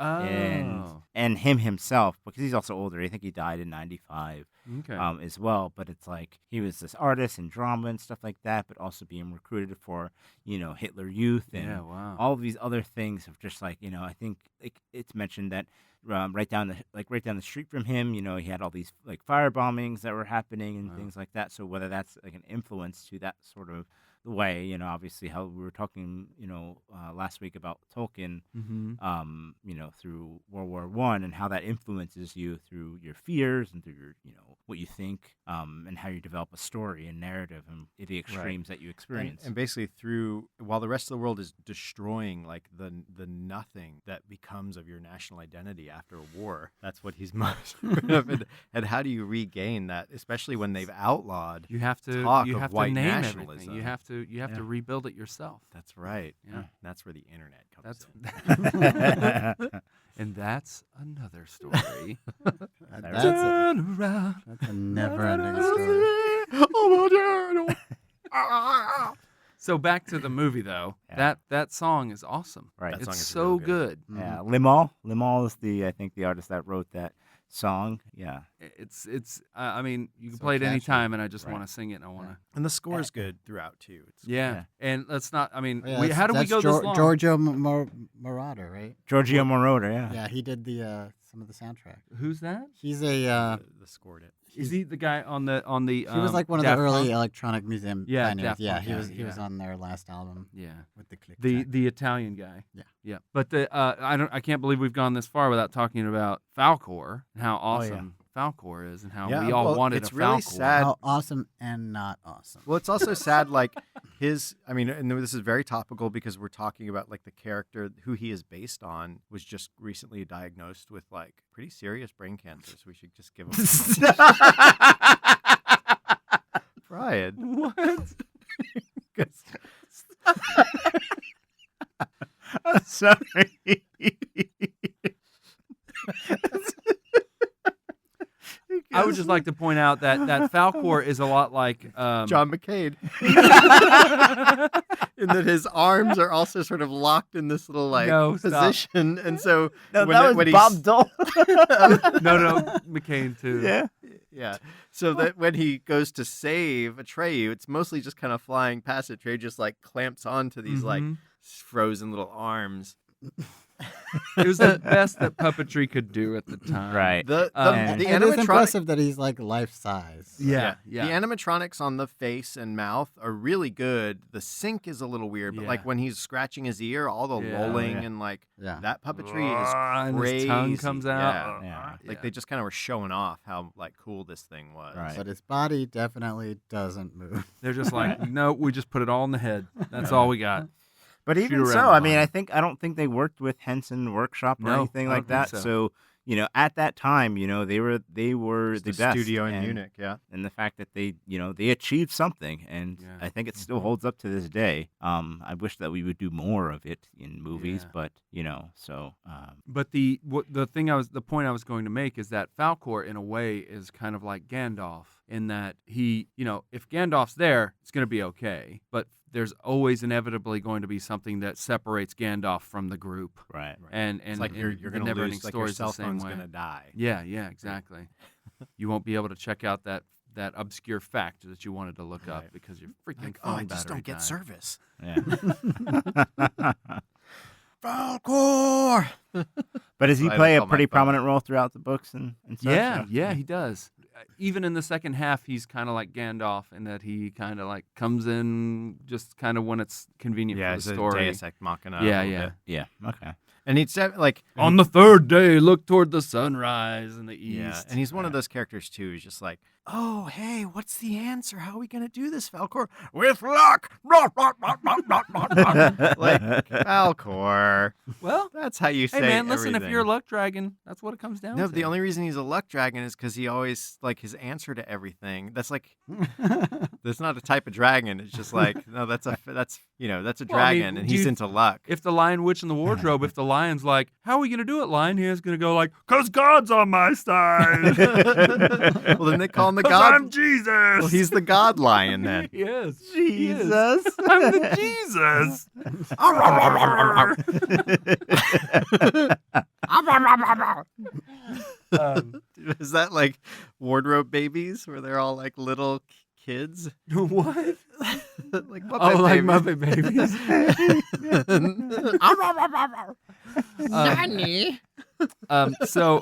and him himself, because he's also older. I think he died in 95. Okay. As well, but it's like he was this artist in drama and stuff like that, but also being recruited for Hitler Youth and all of these other things of just like I think it's mentioned that right down the street from him, he had all these like fire bombings that were happening and things like that. So whether that's like an influence to that sort of the way, obviously how we were talking, last week about Tolkien, through World War I, and how that influences you through your fears and through your, what you think, and how you develop a story and narrative and the extremes that you experience. And basically while the rest of the world is destroying like the nothing that becomes of your national identity after a war, that's what he's most and how do you regain that, especially when they've outlawed you have to white name nationalism. Everything. You have to rebuild it yourself. That's right. Yeah. That's where the internet comes in. And that's another story. That's a never-ending story. So back to the movie, though. Yeah. That song is awesome. Right. That song It's is so real good. Yeah, Limahl is I think the artist that wrote that song. Yeah. It's I mean, you can play it catchy. anytime, and I just want to sing it, and I want to. And the score's good throughout too. Yeah. And let's not. I mean, Yeah, how do we go this long? Giorgio Moroder, right? Giorgio Moroder, yeah. Yeah, he did some of the soundtrack. Who's that? He's The scored it. Is he the guy on the? he was like one of the Daft early Punk? electronic museum Yeah, pioneers. Daft Yeah, Punk, he was on their last album. Yeah. With the click. The Italian guy. Yeah. But I can't believe we've gone this far without talking about Falcor and how awesome Falcor is, and how we all wanted it's a really Falcor. sad. How awesome and not awesome. Well, it's also sad, like and this is very topical because we're talking about like the character who he is based on was just recently diagnosed with like pretty serious brain cancer. So we should just give him. Brian. What? I'm sorry. I would just like to point out that Falcor is a lot like John McCain. In that his arms are also sort of locked in this little like position, and so that was Bob Dole. no, McCain too. Yeah. So that when he goes to save Atreyu, it's mostly just kind of flying past Atreyu, just like clamps onto these like frozen little arms. It was the best that puppetry could do at the time. Right. The And the it is animatronic. impressive that he's like life size. Yeah. The animatronics on the face and mouth are really good. The sync is a little weird, but like Yeah. when he's scratching his ear, all the Yeah. lolling Oh, yeah. and like Yeah. that puppetry is And crazy. his tongue comes out. Yeah. Yeah. Like they just kind of were showing off how like cool this thing was. Right. But his body definitely doesn't move. They're just like, no, we just put it all in the head. That's all we got. But Shoot even around so, the I mean, line. I don't think they worked with Henson Workshop or No, anything I like don't think that. so. At that time, they were Just the the best studio in and, Munich, yeah. and the fact that they achieved something, and Yeah. I think it still holds up to this day. I wish that we would do more of it in movies, Yeah. but But the point I was going to make is that Falkor, in a way, is kind of like Gandalf in that he, if Gandalf's there, it's going to be okay. But there's always inevitably going to be something that separates Gandalf from the group. right. And It's like you're the going to Neverending lose, like your Story is cell the same phone's way. going to die. Yeah, exactly. You won't be able to check out that obscure fact that you wanted to look up Right. because your freaking Like, phone I just battery don't get died. service. Yeah. Falkor! But does he I play a call my pretty phone. prominent role throughout the books and such? Yeah, he does. Even in the second half, he's kind of like Gandalf in that he kind of like comes in just kind of when it's convenient Yeah, for it's the a story. Deus Ex Machina. a Yeah, little yeah. bit. Yeah. Okay. And he's like On the third day, look toward the sunrise in the east. yeah, and he's one of those characters too. He's just like, oh, hey, what's the answer? How are we gonna do this, Falkor? With luck. Like Falkor. Well, That's how you say. hey man, listen, if you're a everything. luck dragon, that's what it comes down No, to. but the only reason he's a luck dragon is because he always like his answer to everything. That's like that's not a type of dragon. It's just like no, that's a Well, I mean, dragon, and he's dude, into luck. If the Lion Witch in the Wardrobe, if the lion's like, how are we going to do it, lion? He's going to go like, 'cause God's on my side. Well, then they call him the 'Cause god. I'm Jesus. Well, he's the god lion then. Yes. Jesus. I'm the Jesus. Is that like wardrobe babies where they're all like little kids? What? Like Muppet Oh, like babies. Muppet babies. Nani? So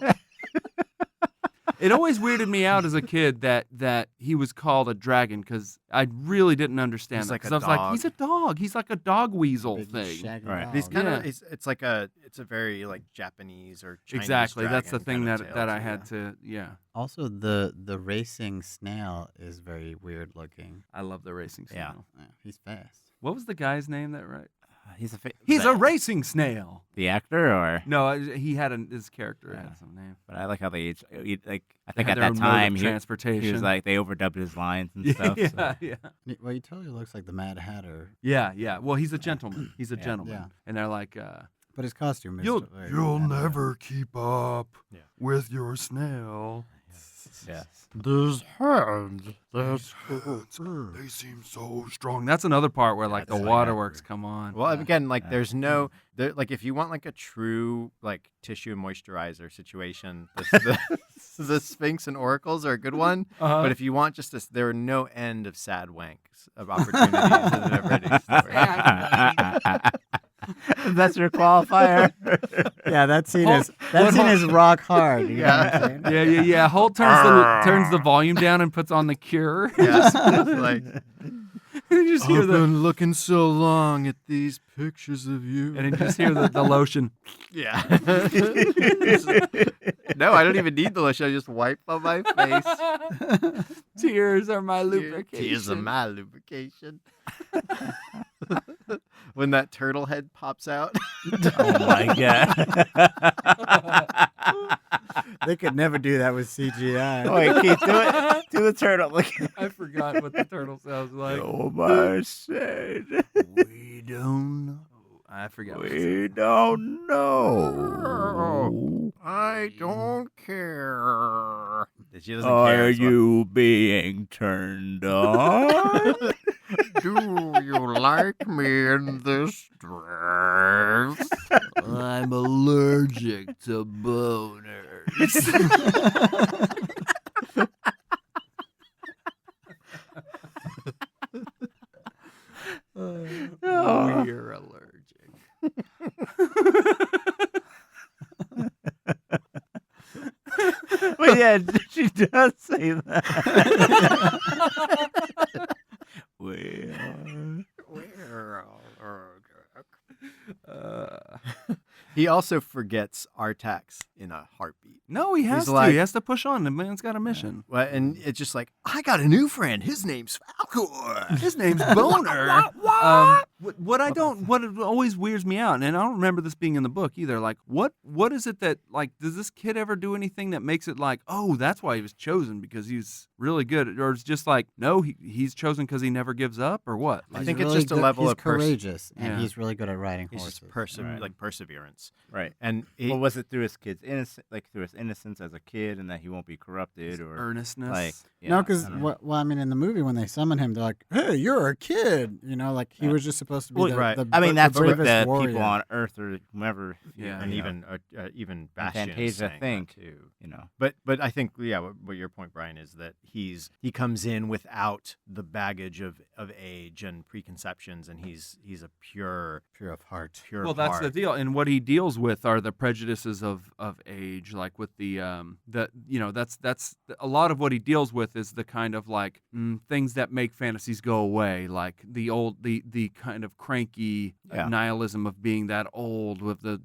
it always weirded me out as a kid that he was called a dragon because I really didn't understand He's that. like 'Cause a I was like, dog. he's a dog. He's like a dog weasel Big thing. shaggy Right. dog. He's kind of Yeah. it's like a very like Japanese or Chinese Exactly. That's the dragon thing kinda that tale, I too, had yeah. to. Yeah, Also, the racing snail is very weird looking. I love the racing Yeah. snail. Yeah, he's fast. What was the guy's name that right? He's a He's a racing snail. the actor, or No, he had his character had some name. but I like how they like. I They think had at their that own mode of time he transportation. was like they overdubbed his lines and yeah, stuff. yeah, so. yeah. Well, he totally looks like the Mad Hatter, Yeah. Well, he's a gentleman. He's a Yeah. gentleman. Yeah. And they're like, but his costume is. You'll very you'll Mad Hatter. never keep up Yeah. with your snail. Yeah. Those hands. They seem so strong. That's another part where like the that's like waterworks come on. Well, Yeah. again, like there's no like if you want like a true like tissue moisturizer situation, the Sphinx and Oracles are a good one. Uh-huh. But if you want just this, there are no end of sad wanks of opportunities in the Neverending Story. That's your qualifier. Yeah, that scene Hold- is rock hard. You know what I'm Yeah. saying? Yeah. Holt turns the volume down and puts on the Cure. Yeah, it's like You just hear I've the been looking so long at these pictures of you. and you just hear the lotion. Yeah. No, I don't even need the lotion. I just wipe on my face. Tears are my lubrication. Tears of my lubrication. When that turtle head pops out. Oh my god. They could never do that with CGI. Wait, Keith, do the turtle. Look. I forgot what the turtle sounds like. Oh my said. We don't know. I forgot. What it We don't know. I don't care. She doesn't Are care. so- you being turned on? Do you like me in this dress? I'm allergic to boners. Oh. We're allergic. But yeah, she does say that. He also forgets Artax in a heartbeat. No, he has He's to. like- He has to push on. The man's got a mission. Well, and it's just like, I got a new friend. His name's Falcor. His name's Boner. What it always weirds me out, and I don't remember this being in the book either. Like, what is it that, like, does this kid ever do anything that makes it like, oh, that's why he was chosen because he's really good, or it's just like, no, he's chosen because he never gives up, or what? I Like, think He's it's really just a good- level he's of courageous, and Yeah. he's really good at riding He's horses. just Right. like perseverance. Right. And he, Well, was it through his kid's innocence as a kid, and that he won't be corrupted, or earnestness. like yeah, No, because I don't know. well, I mean, in the movie when they summon him, they're like, "Hey, you're a kid," like he Yeah. was just supposed to be Well, the, right. the I mean, that's the what bravest the warrior. people on Earth or whomever, Yeah. and you know, even Bastion is Fantasia saying that think. too. you know. But I think what your point, Brian, is that he comes in without the baggage of age and preconceptions, and he's a pure Pure of heart. Well, that's the deal, and what he deals with are the prejudices of age, like with that's a lot of what he deals with is the kind of like things that make fantasies go away, like the kind of cranky Yeah. nihilism of being that old with the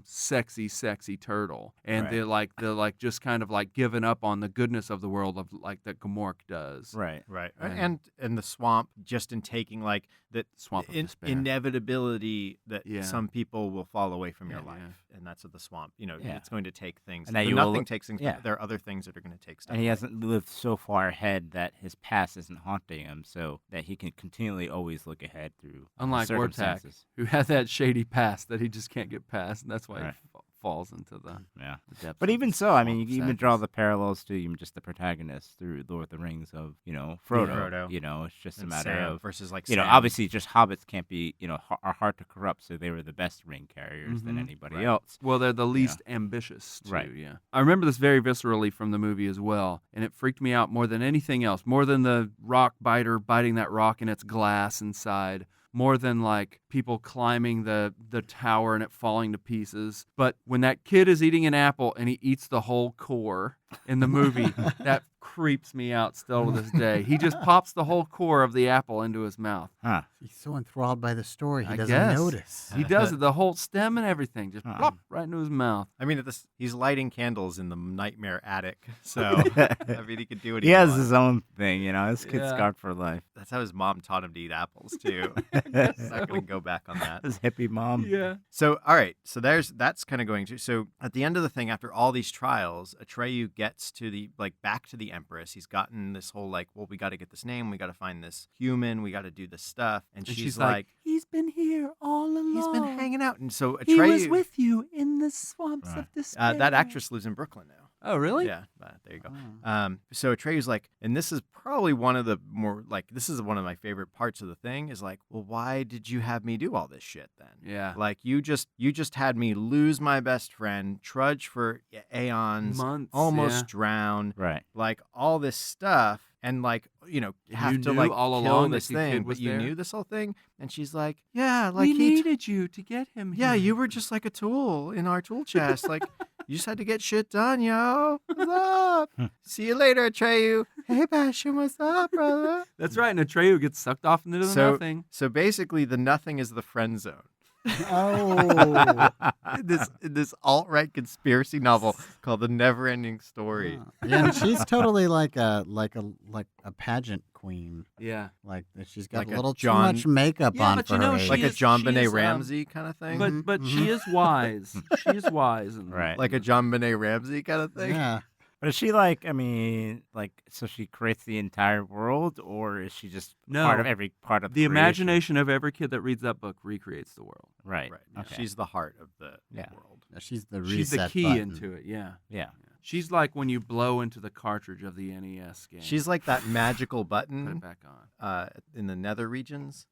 sexy turtle, and Right. the like just kind of like giving up on the goodness of the world of like that Gamork does. Right. right, And- and the swamp, just in taking like that Swamp of despair. inevitability that Yeah. some people will fall away from your Yeah, life, and that's what the swamp. Yeah. It's going to take things. And that but you will nothing look- takes things. yeah. But there are other things that are going to take stuff. And he away. hasn't lived so far ahead that his past isn't haunting him, so that he can continually always look ahead through Unlike Ortak, circumstances. who had that shady past that he just can't get past, and that's why Right. he falls into the Yeah. depths. But of even the so, I swamp mean, of you can even draw sadness. the parallels to even just the protagonist through Lord of the Rings of, Frodo. Frodo. It's just a And matter Sam of, versus like Sam. Sam. Obviously just hobbits can't be, are hard to corrupt, so they were the best ring carriers than Mhm. anybody Right. else. Well, they're the least ambitious, too, Right. yeah. I remember this very viscerally from the movie as well, and it freaked me out more than anything else, more than the rock biter biting that rock and its glass inside, more than like people climbing the tower and it falling to pieces. But when that kid is eating an apple and he eats the whole core in the movie, that creeps me out still to this day. He just pops the whole core of the apple into his mouth. Huh. He's so enthralled by the story, he I doesn't guess. notice. He does it, the whole stem and everything, just plop right into his mouth. I mean, he's lighting candles in the nightmare attic, so I mean, he could do what He he has wants. his own thing, This kid's Yeah. scarred for life. That's how his mom taught him to eat apples too. I'm not going to go back on that. His hippie mom. Yeah. So, all right. So that's kind of going to. So at the end of the thing, after all these trials, Atreyu gets to back to the Empress. He's gotten this whole well, we got to get this name. We got to find this human. We got to do this stuff. And she's like, he's been here all along. he's been hanging out. And so He was Atreyu, with you in the swamps Right. of despair. that actress lives in Brooklyn now. Oh, really? Yeah, there you go. So Atreyu's like, and this is probably one of the more this is one of my favorite parts of the thing is like, well, why did you have me do all this shit then? Yeah. Like you just had me lose my best friend, trudge for aeons, Months, almost yeah. drown, Right. like all this stuff, and have you to knew kill all along this that the kid thing, was but you there? knew this whole thing, and she's like, yeah, like we he. needed you to get him here. Yeah, you were just like a tool in our tool chest. Like, you just had to get shit done, yo. What's up? See you later, Atreyu. Hey, Bastion, what's up, brother? That's right. And Atreyu gets sucked off into the So, nothing. so basically, the nothing is the friend zone. Oh. in this alt-right conspiracy novel called The Never-Ending Story. Yeah, and she's totally like a pageant queen. Yeah. Like she's got Like a a little John- too much makeup Yeah, on but for you know, her she age. Like a is- John she Benet is, Ramsey kind of thing. But she is wise. She is wise. And Right. Like a John Benet Ramsey kind of thing. Yeah. But is she so she creates the entire world, or is she just No. part of every part of the creation? imagination of every kid that reads that book recreates the world. Right. Right. Yeah, Okay. she's the heart of the Yeah. world. She's the She's the reset key button. into it. Yeah. Yeah. She's like when you blow into the cartridge of the NES game. She's like that magical put it button back on. in the nether regions.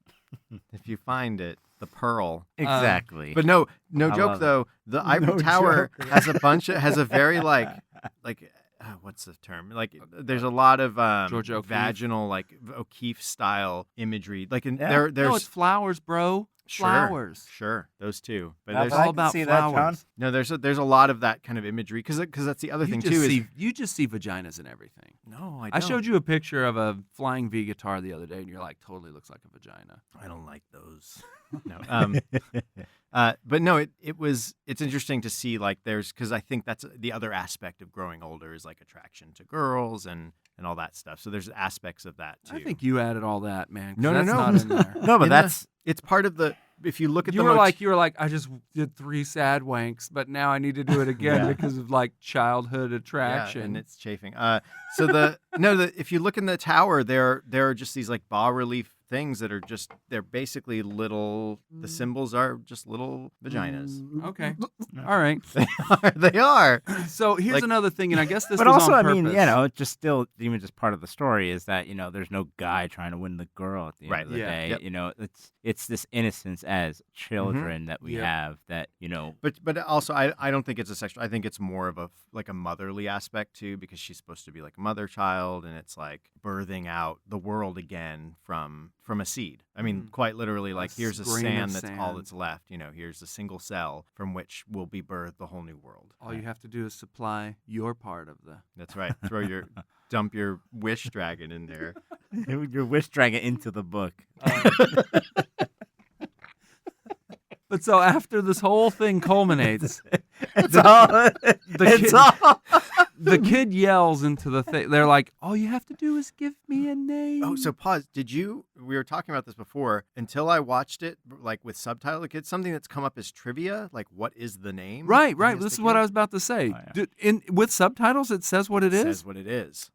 If you find it, the pearl. Exactly. But no I joke love it. though. The Ivory No Tower joke. has a very what's the term? Like, there's a lot of George O'Keeffe. vaginal, like O'Keeffe style imagery. Like, Yeah. there's No, it's flowers, bro. Sure. Flowers. Sure, those two. But Now, there's It's I all can about see that, John. flowers. no, there's a lot of that kind of imagery because that's the other You thing just too. see you just see vaginas and everything. No, I don't. I showed you a picture of a flying V guitar the other day, and you're like, totally looks like a vagina. I don't like those. No. But no, it's interesting to see like because I think that's the other aspect of growing older is like attraction to girls and all that stuff. So there's aspects of that too. I think you added all that, man. 'cause No, that's no. not in there. No, but In that's it's part of the. If you look at You the were like, I just did 3 sad wanks, but now I need to do it again Yeah. because of like childhood yeah, attraction. and it's chafing. So if you look in the tower, there are just these like bas relief things that are just they're basically little. The symbols are just little vaginas. Okay. All right. They are. So here's Like- another thing, and I guess this but was also, on I mean, purpose. you know, it's just still even just part of the story is that there's no guy trying to win the girl at the end Right. of the Yeah. day. Yep. It's this innocence as children that we Yep. have that But also I don't think it's a sexual. I think it's more of a motherly aspect too because she's supposed to be like a mother child and it's like birthing out the world again from a seed. I mean, quite literally, like here's a grain of sand that's all sand. that's left. Here's a single cell from which will be birthed the whole new world. All you have to do is supply your part of the. That's right. Dump your wish dragon in there. your wish dragon into the book. But so after this whole thing culminates, It's all. kid- all. the kid yells into the thing. They're like, "All you have to do is give me a name." Oh, so pause. We were talking about this before until I watched it like with subtitle. Like it's something that's come up as trivia. Like what is the name? right. He has This to is what give? I was about to say. Oh, yeah. With subtitles, it says what it is. Says what it is.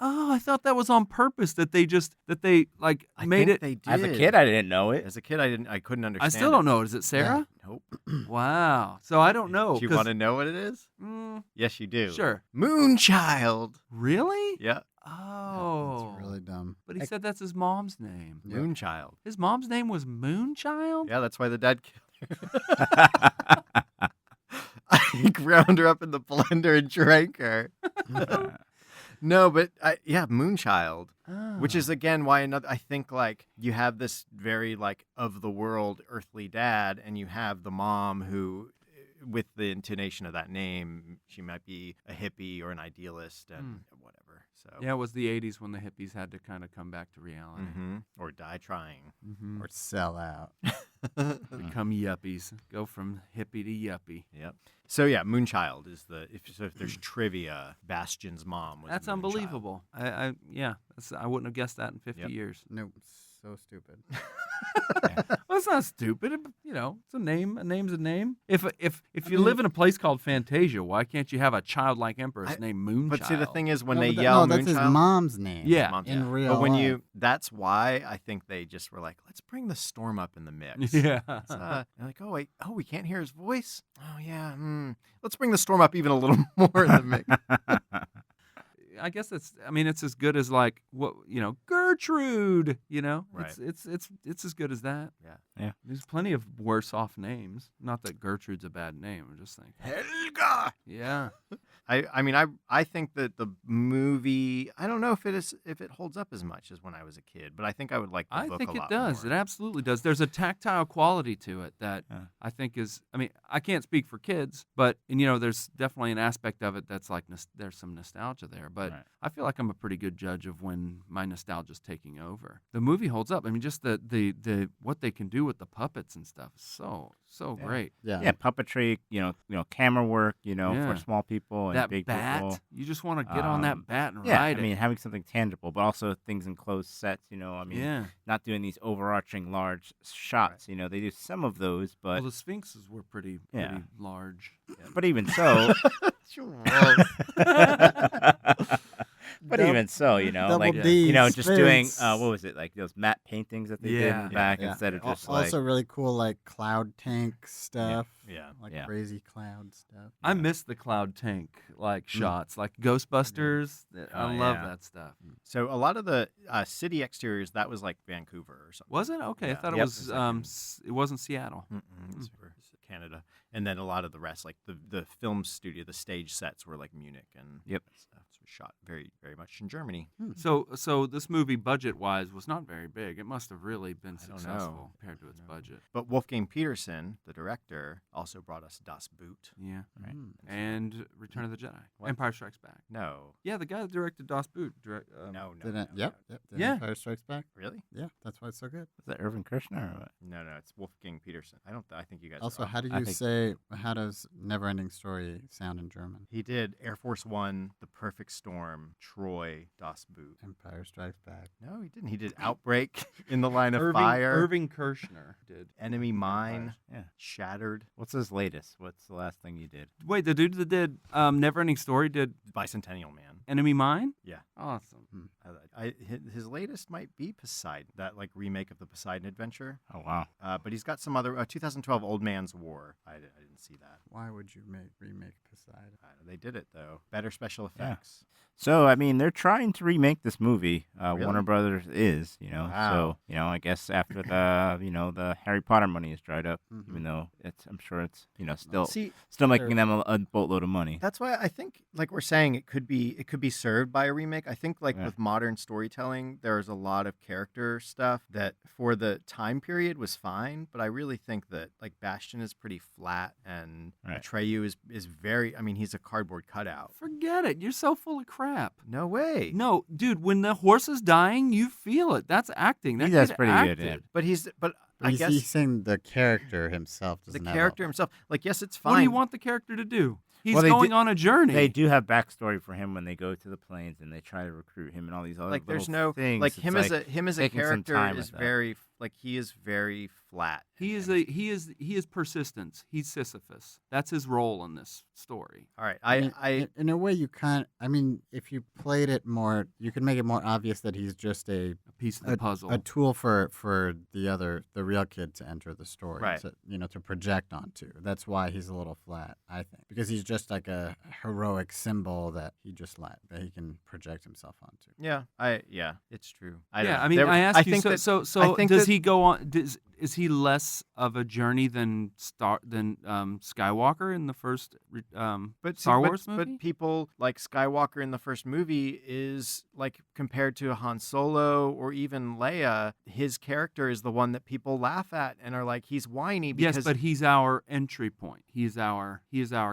Oh, I thought that was on purpose. That they like I made think it. They did. As a kid, I didn't know it. As a kid, I couldn't understand. I still don't know. Is it Sarah? Nope. Wow. So I don't know. Do you 'cause- want to know what it is? Yes, you do. Sure. Moonchild. Really? Yeah. Oh. That's really dumb. But he said that's his mom's name. Yep. Moonchild. His mom's name was Moonchild? Yeah, that's why the dad killed her. He ground her up in the blender and drank her. No, but Moonchild. Which is again why I think like you have this very like of the world earthly dad, and you have the mom who, with the intonation of that name, she might be a hippie or an idealist and whatever. So Yeah, it was the 80s when the hippies had to kind of come back to reality. or die trying. Or sell out. Become yuppies. Go from hippie to yuppie. Yep. So yeah, Moonchild is if there's trivia, Bastion's mom was. That's Moonchild. unbelievable. I wouldn't have guessed that in 50 Yep. years. Nope. So stupid. Well, it's not stupid. It's a name. A name's a name. If you live in a place called Fantasia, why can't you have a childlike empress named Moonchild? But see, the thing is, when No, they but yell that's his Moonchild, mom's name. Yeah. Mom's in name. real But when life. that's why I think they just were like, let's bring the storm up in the mix. Yeah. They're like, oh wait, we can't hear his voice. Oh yeah, let's bring the storm up even a little more in the mix. I guess it's as good as like Gertrude. Right. It's as good as that. Yeah. There's plenty of worse off names. Not that Gertrude's a bad name. I'm just thinking. Helga. Yeah. I think that the movie, I don't know if it holds up as much as when I was a kid, but I think I would like the I book think a it lot does. more. It absolutely does. There's a tactile quality to it that I think is. I can't speak for kids, but there's definitely an aspect of it that's like there's some nostalgia there. But Right. I feel like I'm a pretty good judge of when my nostalgia's taking over. The movie holds up. Just the what they can do with the puppets and stuff is so great. Yeah. Yeah, puppetry, camera work, Yeah. for small people and That big bat, people. you just want to get on that bat and Yeah, ride it. having something tangible, but also things in closed sets, Yeah. not doing these overarching large shots. They do some of those, but Well, the Sphinxes were pretty large. but even so, but even so, Double like D just doing Sphinx. what was it, like those matte paintings that they did in Yeah. the back Yeah. instead of just Also really cool like cloud tank stuff. Yeah. Like Yeah. crazy cloud stuff. I miss the cloud tank shots, like Ghostbusters. I love yeah. that stuff. So a lot of the city exteriors, that was like Vancouver or something. Was it? Okay, I Yeah. thought it Yep. was. It wasn't Seattle. It's for Canada, and then a lot of the rest, like the film studio, the stage sets were like Munich and Yep. stuff. shot very, very much in Germany. So this movie, budget-wise, was not very big. It must have really been I don't successful know. compared to its budget. But Wolfgang Petersen, the director, also brought us Das Boot. Yeah. Right. And Return of the Jedi. What? Empire Strikes Back. No. Yeah, the guy that directed Das Boot. No. Did no. Yeah. Empire Strikes Back. Really? Yeah, that's why it's so good. Is that Irvin Kershner or what? No, it's Wolfgang Petersen. I think you guys are Also, off. how does Neverending Story sound in German? He did Air Force One, The Perfect Storm, Troy, Das Boot. Empire Strikes Back. No, he didn't. He did Outbreak, In the Line of Fire, Irving Kershner did. Enemy Mine, Yeah. Shattered, What's his latest? What's the last thing you did? Wait, the dude that did Neverending Story did Bicentennial Man. Enemy Mine? Yeah. Awesome. His latest might be Poseidon, that like remake of the Poseidon Adventure. Oh wow. But he's got some other 2012 Old Man's War. I didn't see that. Why would you remake Poseidon? They did it though. Better special Yeah. effects. So I mean, they're trying to remake this movie. Really? Warner Brothers is, Wow. So I guess after the Harry Potter money is dried up, Mhm. even though I'm sure it's still See, making them a boatload of money. that's why I think, like we're saying, it could be served by a remake. I think, like Yeah. with modern storytelling, there's a lot of character stuff that for the time period was fine, but I really think that like Bastion is pretty flat, and Right. Atreyu is very. I mean, he's a cardboard cutout. Forget it. You're so full of crap. No way. No, dude, when the horse is dying, you feel it. That's acting. That That's kid pretty good, acted. yeah. But But I he's guess saying the character himself the doesn't have character himself, like, yes, it's fine. What do you want the character to do? He's Well, they going do- on a journey. They do have backstory for him when they go to the plains and they try to recruit him and all these other Like, there's little no things. like It's him as a taking some character time is with that. very like he is very flat. He is persistence. He's Sisyphus. That's his role in this story. All right, in a way, you can't. I mean, if you played it more, you could make it more obvious that he's just A piece of the puzzle. a tool for the real kid to enter the story, Right. to project onto. That's why he's a little flat, I think, because he's just like a heroic symbol that he can project himself onto. yeah, it's true. I ask I you. think So, that- so, so I think does that- he go on? Is he less of a journey than Skywalker in the first But Star but- Wars movie? But people like Skywalker in the first movie is like compared to Han Solo or even Leia, his character is the one that people laugh at and are like, he's whiny because. Yes, but he's our entry point. He is our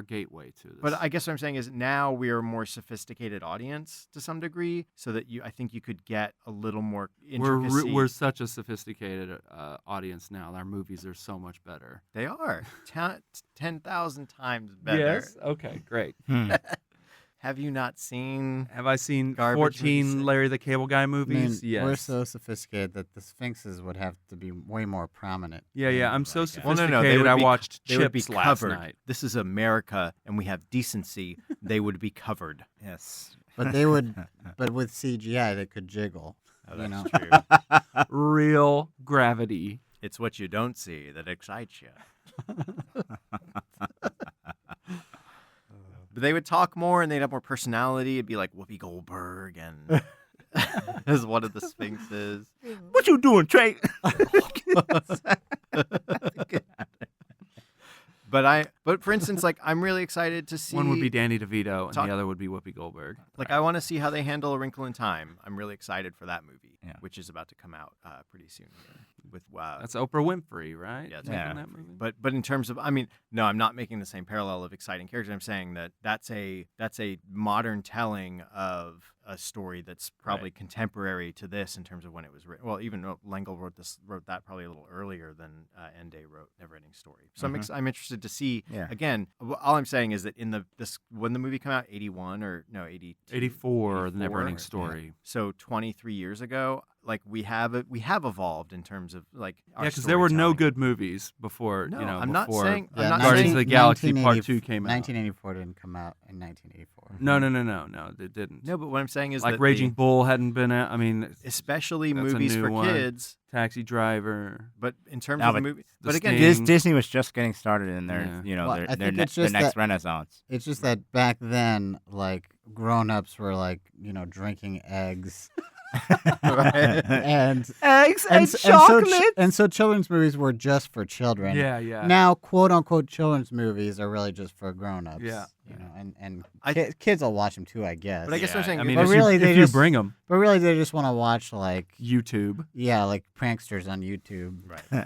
gateway to this. But I guess what I'm saying is now we are a more sophisticated audience to some degree, so that I think you could get a little more intricacy. we're such a sophisticated audience now. Our movies are so much better. They are 10,000 times better. Yes. Okay. Great. Have you not seen? Have I seen Garbage 14 movies. Larry the Cable Guy I mean, movies? Yes. we're so sophisticated that the Sphinxes would have to be way more prominent. Yeah. I'm so Well, sophisticated. no, they would I be- watched They would be Chips last covered. night. This is America, and we have decency. They would be covered. Yes. But they would, but with CGI, they could jiggle. Oh, You that's know. true. Real gravity. It's what you don't see that excites you. But they would talk more, and they'd have more personality. It'd be like Whoopi Goldberg and as one of the Sphinxes. What you doing, Trey? But for instance, like I'm really excited to see. One would be Danny DeVito, and Talk- the other would be Whoopi Goldberg. Like I want to see how they handle A Wrinkle in Time. I'm really excited for that movie, Yeah. which is about to come out pretty soon here. With That's Oprah Winfrey, right? Yeah, it's Making Yeah. that movie. but in terms of, I mean, no, I'm not making the same parallel of exciting characters. I'm saying that that's a modern telling of a story that's probably contemporary to this in terms of when it was written. Well, even L'Engle wrote that probably a little earlier than Ende wrote Neverending Story. So I'm interested to see. Yeah. Again, all I'm saying is that when the movie came out, 81 or no 82, 84, The 84? Neverending Story. So 23 years ago, like we have evolved in terms of like our Yeah, because there were no storytelling. good movies before. No, you know, I'm not before saying. Yeah, I'm not Guardians saying of the Galaxy Part 1980 2 came out. 1984 didn't come out in 1984. No, they didn't. No, but what I'm saying is like that Raging Bull hadn't been out. I mean, especially That's a movies new for one. kids. Taxi Driver. But in terms No, of but movie, The but again, Sting. Disney was just getting started in their, Yeah. Well, I their think it's their just next that- renaissance. It's just that back then, like grown-ups were like, drinking eggs. and Eggs so children's movies were just for children. Yeah. Now, quote unquote, children's movies are really just for grown-ups. Yeah. You know, and I- kids will watch them too, I guess. But I guess what I'm saying, I mean, But if really, you, they if you just- bring them, But really, they just want to watch like YouTube. like pranksters on YouTube. right. They're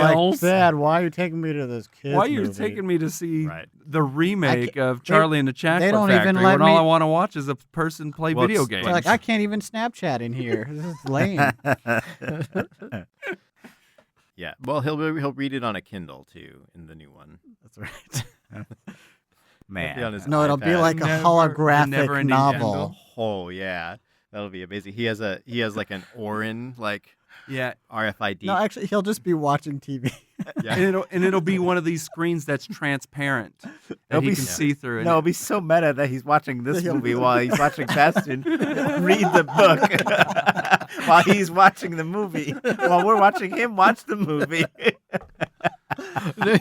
like, Fails. Dad, why are you taking me to this kids? Why are you movie?" taking me to see Right. the remake of Charlie and the Chocolate don't Factory even let when all me- I want to watch is a person play Well, video it's games? They're like, I can't even Snapchat in here. This is lame. Yeah. Well, he'll read it on a Kindle too in the new one. That's right. Man. on his No, it'll be iPad. like a Never- holographic never-ending novel. Oh yeah, that'll be amazing. He has like an Orin like yeah, RFID. No, actually, he'll just be watching TV. yeah. and it'll be one of these screens that's transparent that It'll he be can s- see through. No, it'll be so meta that he's watching this He'll- movie while he's watching Bastion read the book while he's watching the movie while we're watching him watch the movie.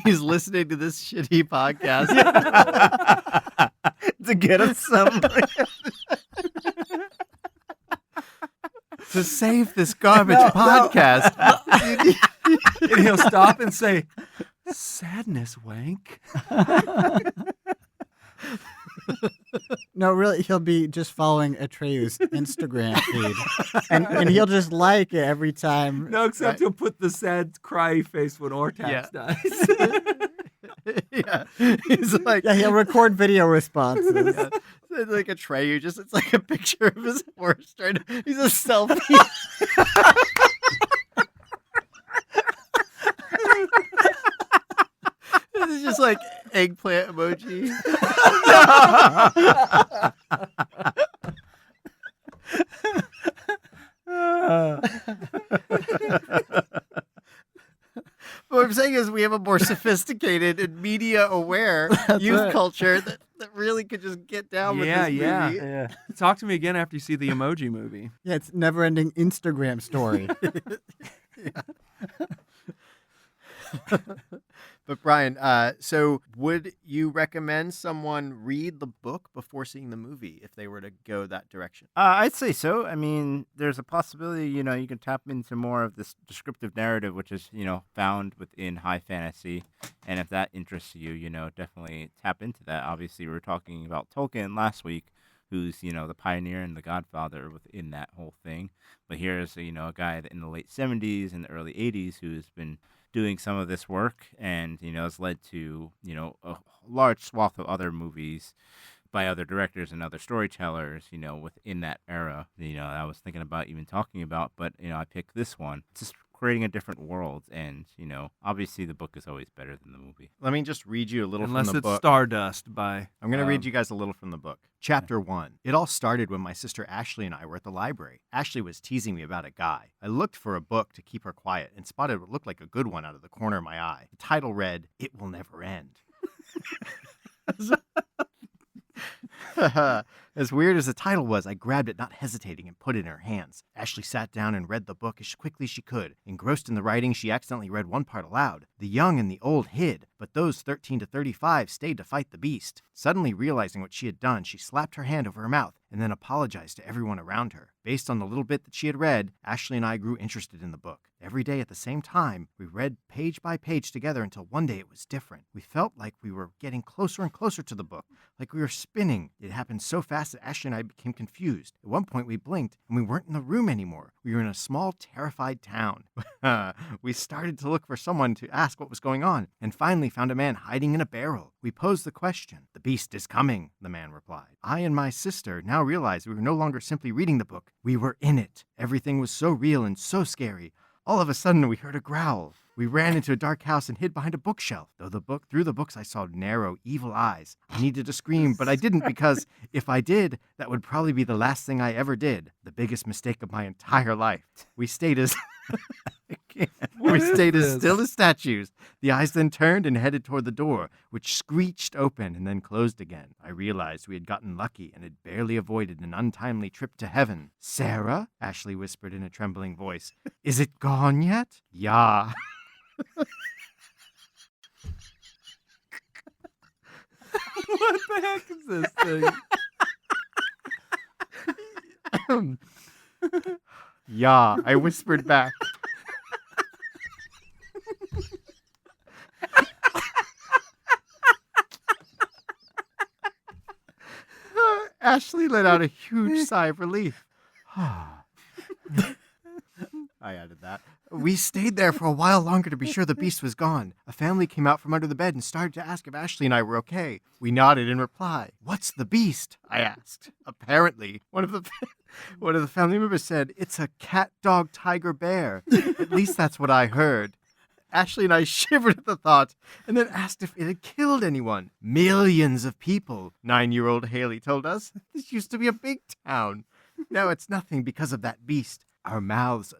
He's listening to this shitty podcast. To get us some. To save this garbage podcast. and he'll stop and say, "Sadness, wank." No, really, he'll be just following Atreyu's Instagram feed, and he'll just like it every time. No, except Right. he'll put the sad cry face when Ortax Yeah. dies. Yeah, he's like, Yeah, he'll record video responses. yeah. It's like a tray. It's like a picture of his horse. He's a selfie. It's just like eggplant emoji. What I'm saying is we have a more sophisticated and media-aware youth right. culture that really could just get down with this Yeah. movie. Talk to me again after you see the Emoji Movie. Yeah, it's never-ending Instagram story. But Brian, so would you recommend someone read the book before seeing the movie if they were to go that direction? I'd say so. I mean, there's a possibility, you can tap into more of this descriptive narrative, which is, found within high fantasy. And if that interests you, definitely tap into that. Obviously, we were talking about Tolkien last week, who's, the pioneer and the godfather within that whole thing. But here's, a guy that in the late 70s and the early 80s who's been doing some of this work and, has led to, a large swath of other movies by other directors and other storytellers, within that era, I was thinking about even talking about, but, I picked this one. It's just creating a different world. And, obviously the book is always better than the movie. Let me just read you a little Unless from the it's book. Stardust by... I'm going to read you guys a little from the book. Chapter 1. It all started when my sister Ashley and I were at the library. Ashley was teasing me about a guy. I looked for a book to keep her quiet and spotted what looked like a good one out of the corner of my eye. The title read, "It Will Never End." As weird as the title was, I grabbed it, not hesitating, and put it in her hands. Ashley sat down and read the book as quickly as she could. Engrossed in the writing, she accidentally read one part aloud. The young and the old hid, but those 13 to 35 stayed to fight the beast. Suddenly realizing what she had done, she slapped her hand over her mouth and then apologized to everyone around her. Based on the little bit that she had read, Ashley and I grew interested in the book. Every day at the same time, we read page by page together until one day it was different. We felt like we were getting closer and closer to the book, like we were spinning. It happened so fast that Ashley and I became confused. At one point, we blinked and we weren't in the room anymore. We were in a small, terrified town. We started to look for someone to ask what was going on and finally found a man hiding in a barrel. We posed the question. "The beast is coming," the man replied. I and my sister now realized we were no longer simply reading the book. We were in it. Everything was so real and so scary. All of a sudden, we heard a growl. We ran into a dark house and hid behind a bookshelf. Through the books, I saw narrow, evil eyes. I needed to scream, but I didn't because if I did, that would probably be the last thing I ever did. The biggest mistake of my entire life. We stayed as still as statues. The eyes then turned and headed toward the door, which screeched open and then closed again. I realized we had gotten lucky and had barely avoided an untimely trip to heaven. "Sarah?" Ashley whispered in a trembling voice. "Is it gone yet?" "Yeah." What the heck is this thing? "Yeah," I whispered back. Ashley let out a huge sigh of relief. I added that. We stayed there for a while longer to be sure the beast was gone. A family came out from under the bed and started to ask if Ashley and I were okay. We nodded in reply. What's the beast? I asked. Apparently, one of the family members said, it's a cat, dog, tiger, bear. At least that's what I heard. Ashley and I shivered at the thought and then asked if it had killed anyone. Millions of people, 9-year-old Haley told us. This used to be a big town. Now it's nothing because of that beast. Our mouths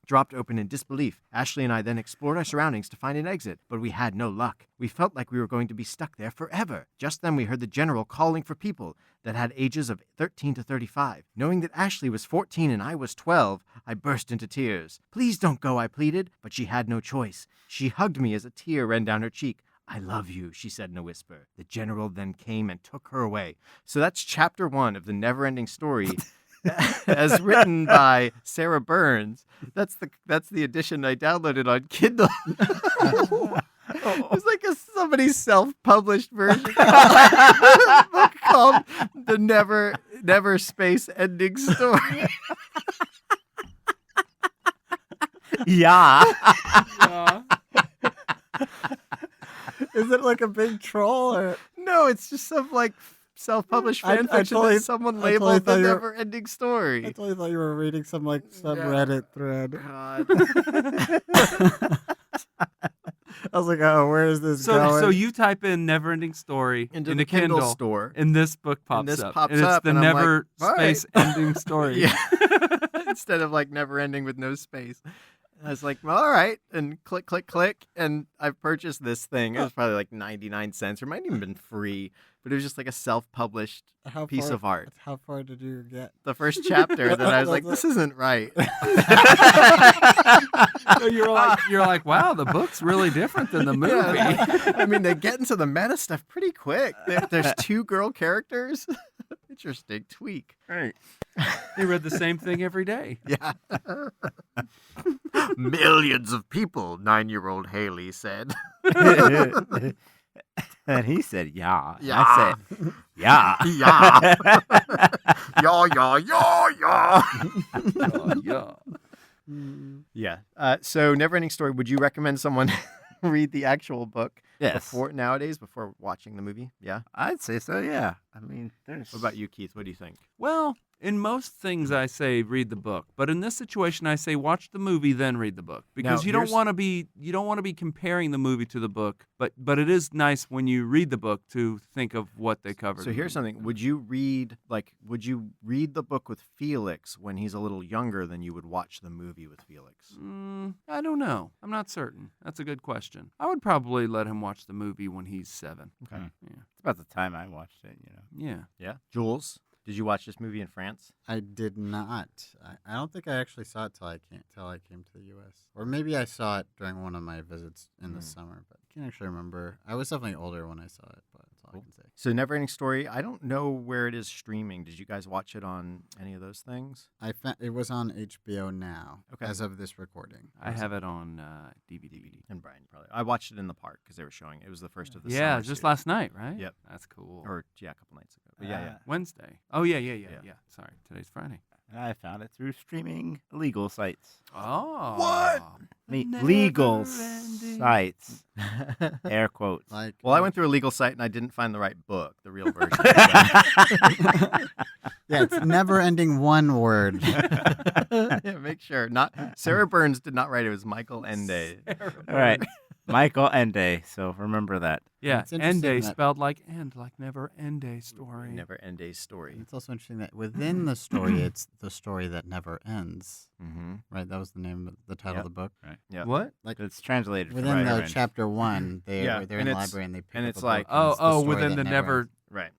dropped open in disbelief. Ashley and I then explored our surroundings to find an exit, but we had no luck. We felt like we were going to be stuck there forever. Just then we heard the general calling for people that had ages of 13 to 35. Knowing that Ashley was 14 and I was 12, I burst into tears. Please don't go, I pleaded, but she had no choice. She hugged me as a tear ran down her cheek. I love you, she said in a whisper. The general then came and took her away. So that's chapter 1 of the never-ending story. As written by Sarah Burns. That's the edition I downloaded on Kindle. It's like somebody's self-published version of a book called The Never Space Ending Story. Yeah. Is it like a big troll or? No, it's just some like self-published I fanfiction totally- that someone I totally labeled thought The you were- Never-Ending Story. I totally thought you were reading some like subreddit thread. God. I was like, oh, where is this going? So you type in "never-ending story" Into in the the Kindle Kindle store. and this book pops this up. pops and it's up, the and I'm like, never all right. space ending story. Yeah. Instead of like never ending with no space. I was like, well, all right. And click, click, click. And I purchased this thing. It was probably like 99 cents or might even been free. But it was just like a self-published piece of art. How far did you get? The first chapter that I was like, this isn't right. So you're like, wow, the book's really different than the movie. Yeah. I mean, they get into the meta stuff pretty quick. There's 2 girl characters. Interesting tweak. Right. They read the same thing every day. Yeah. Millions of people, 9-year-old Haley said. And he said, yeah. Yeah. I said, yeah. Yeah. Yeah. Yeah. Yeah. So, Neverending Story, would you recommend someone read the actual book Yes. before watching the movie? Yeah. I'd say so, yeah. I mean, there's... What about you, Keith? What do you think? Well, in most things I say read the book, but in this situation I say watch the movie then read the book because Now, you don't here's- want to be comparing the movie to the book, but it is nice when you read the book to think of what they covered. So in here's the movie. something. Would you read the book with Felix when he's a little younger than you would watch the movie with Felix? I don't know. I'm not certain. That's a good question. I would probably let him watch the movie when he's 7. Okay. Yeah. It's about the time I watched it, you know. Yeah. Yeah. Jules, did you watch this movie in France? I did not. I don't think I actually saw it till I came to the U.S. Or maybe I saw it during one of my visits in the summer, but I can't actually remember. I was definitely older when I saw it, but that's all I can say. So Neverending Story, I don't know where it is streaming. Did you guys watch it on any of those things? It was on HBO Now Okay. as of this recording. I have it on DVD. And Brian, probably. I watched it in the park because they were showing it. It was the first of the Yeah, summer just series. last night, right? Yep. That's cool. Or, yeah, a couple nights ago. But yeah. Wednesday. Oh, yeah. Yeah. Sorry, today's Friday. I found it through streaming illegal sites. Oh. What? Legal Never-ending. sites. Air quotes. Like, Well, I went through a legal site and I didn't find the right book, the real version. yeah, it's never ending one word. Yeah, make sure. Not Sarah Burns did not write it. It was Michael Ende. All right. Michael Ende. So remember that. Yeah, It's interesting Ende that- spelled like end, like never end a story. Never Ende's story. It's also interesting that within the story, it's the story that never ends. Mm-hmm. Right? That was the name of the title Yep. of the book. Yeah. What? Like It's translated from within the Irish. chapter 1, they're Yeah, in and the it's- library and they pick and up it's a like- book and it's the story within that the never Right.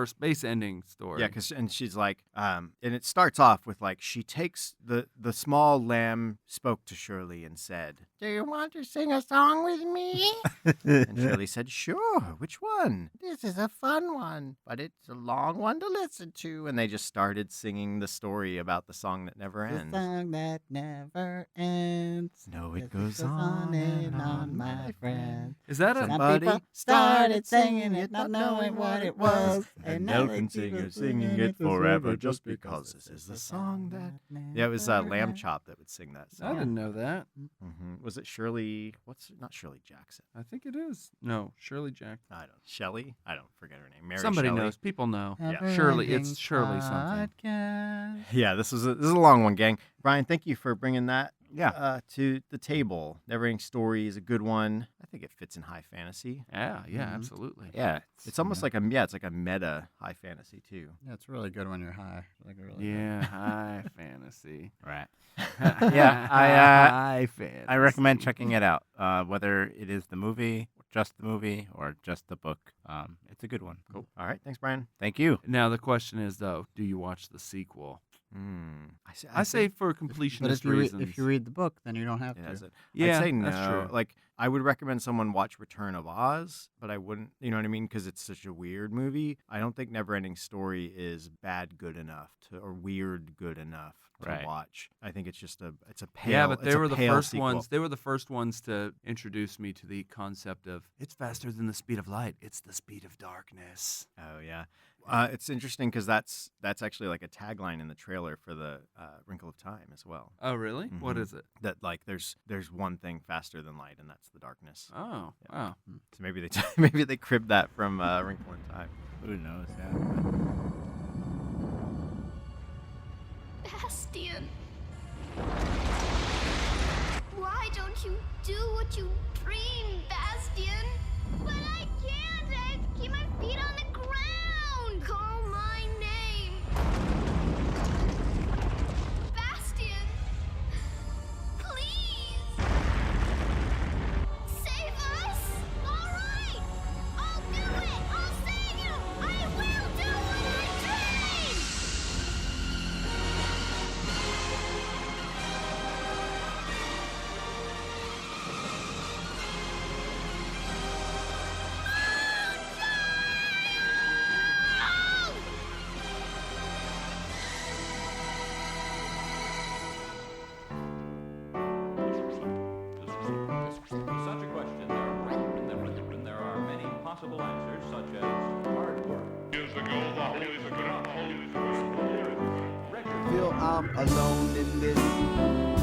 space ending story. Yeah, and she's like, and it starts off with like, she takes the small lamb spoke to Shirley and said, "Do you want to sing a song with me?" And Shirley said, "Sure. Which one?" "This is a fun one, but it's a long one to listen to." And they just started singing the story about the song that never The ends. song that never ends. No, it Yes, goes on and on, my friend. Is that a? Some Somebody people started singing it, not knowing what it was, and now they can sing it, singing it forever just because this is the song that. Yeah, it was Lamb Chop that would sing that I song. didn't know that. Was it Shirley? Not Shirley Jackson? I think it is. No, Shirley Jack. I don't. Shelley? I don't forget her name. Mary Somebody Shelley? knows. People know. Yeah. Shirley. It's Shirley something. Podcast. Yeah, this is a long one, gang. Brian, thank you for bringing that Yeah. to the table. Never-ending Story is a good one. I think it fits in high fantasy. Yeah, Mhm. absolutely. Yeah. It's almost like it's like a meta high fantasy too. Yeah, it's really good when you're high. Like really Yeah, high fantasy. right. Yeah, high fantasy. I recommend checking it out. Whether it is the movie, just the movie, or just the book. It's a good one. Cool. All right, thanks, Brian. Thank you. Now the question is, though, do you watch the sequel? I say think- for But completionist if you reasons. read the book, then you don't have Yeah, to. that's it. Yeah, I'd say that's no. true. Like, I would recommend someone watch Return of Oz, but I wouldn't, you know what I mean? Because it's such a weird movie. I don't think Neverending Story is bad good enough or weird good enough to Right. watch. I think it's just it's a pale. Yeah, but they it's a were the pale first sequel. ones. They were the first ones to introduce me to the concept of it's faster than the speed of light. It's the speed of darkness. Oh yeah, it's interesting because that's actually like a tagline in the trailer for the Wrinkle of Time as well. Oh, really? What Mhm. is it? That like there's one thing faster than light, and that's the darkness. Oh, Yeah. wow. So maybe they maybe they cribbed that from Wrinkle in Time. Who knows? Yeah. Bastian. Why don't you do what you dream, Bastian? But I can't. I have to keep my feet on the ground. Call my name. Bastian. Please. Save us. All right. I'll do it. I'll save you. I will do what I dream. Such a question, there are many possible answers, such as hard work. Feel I'm alone in this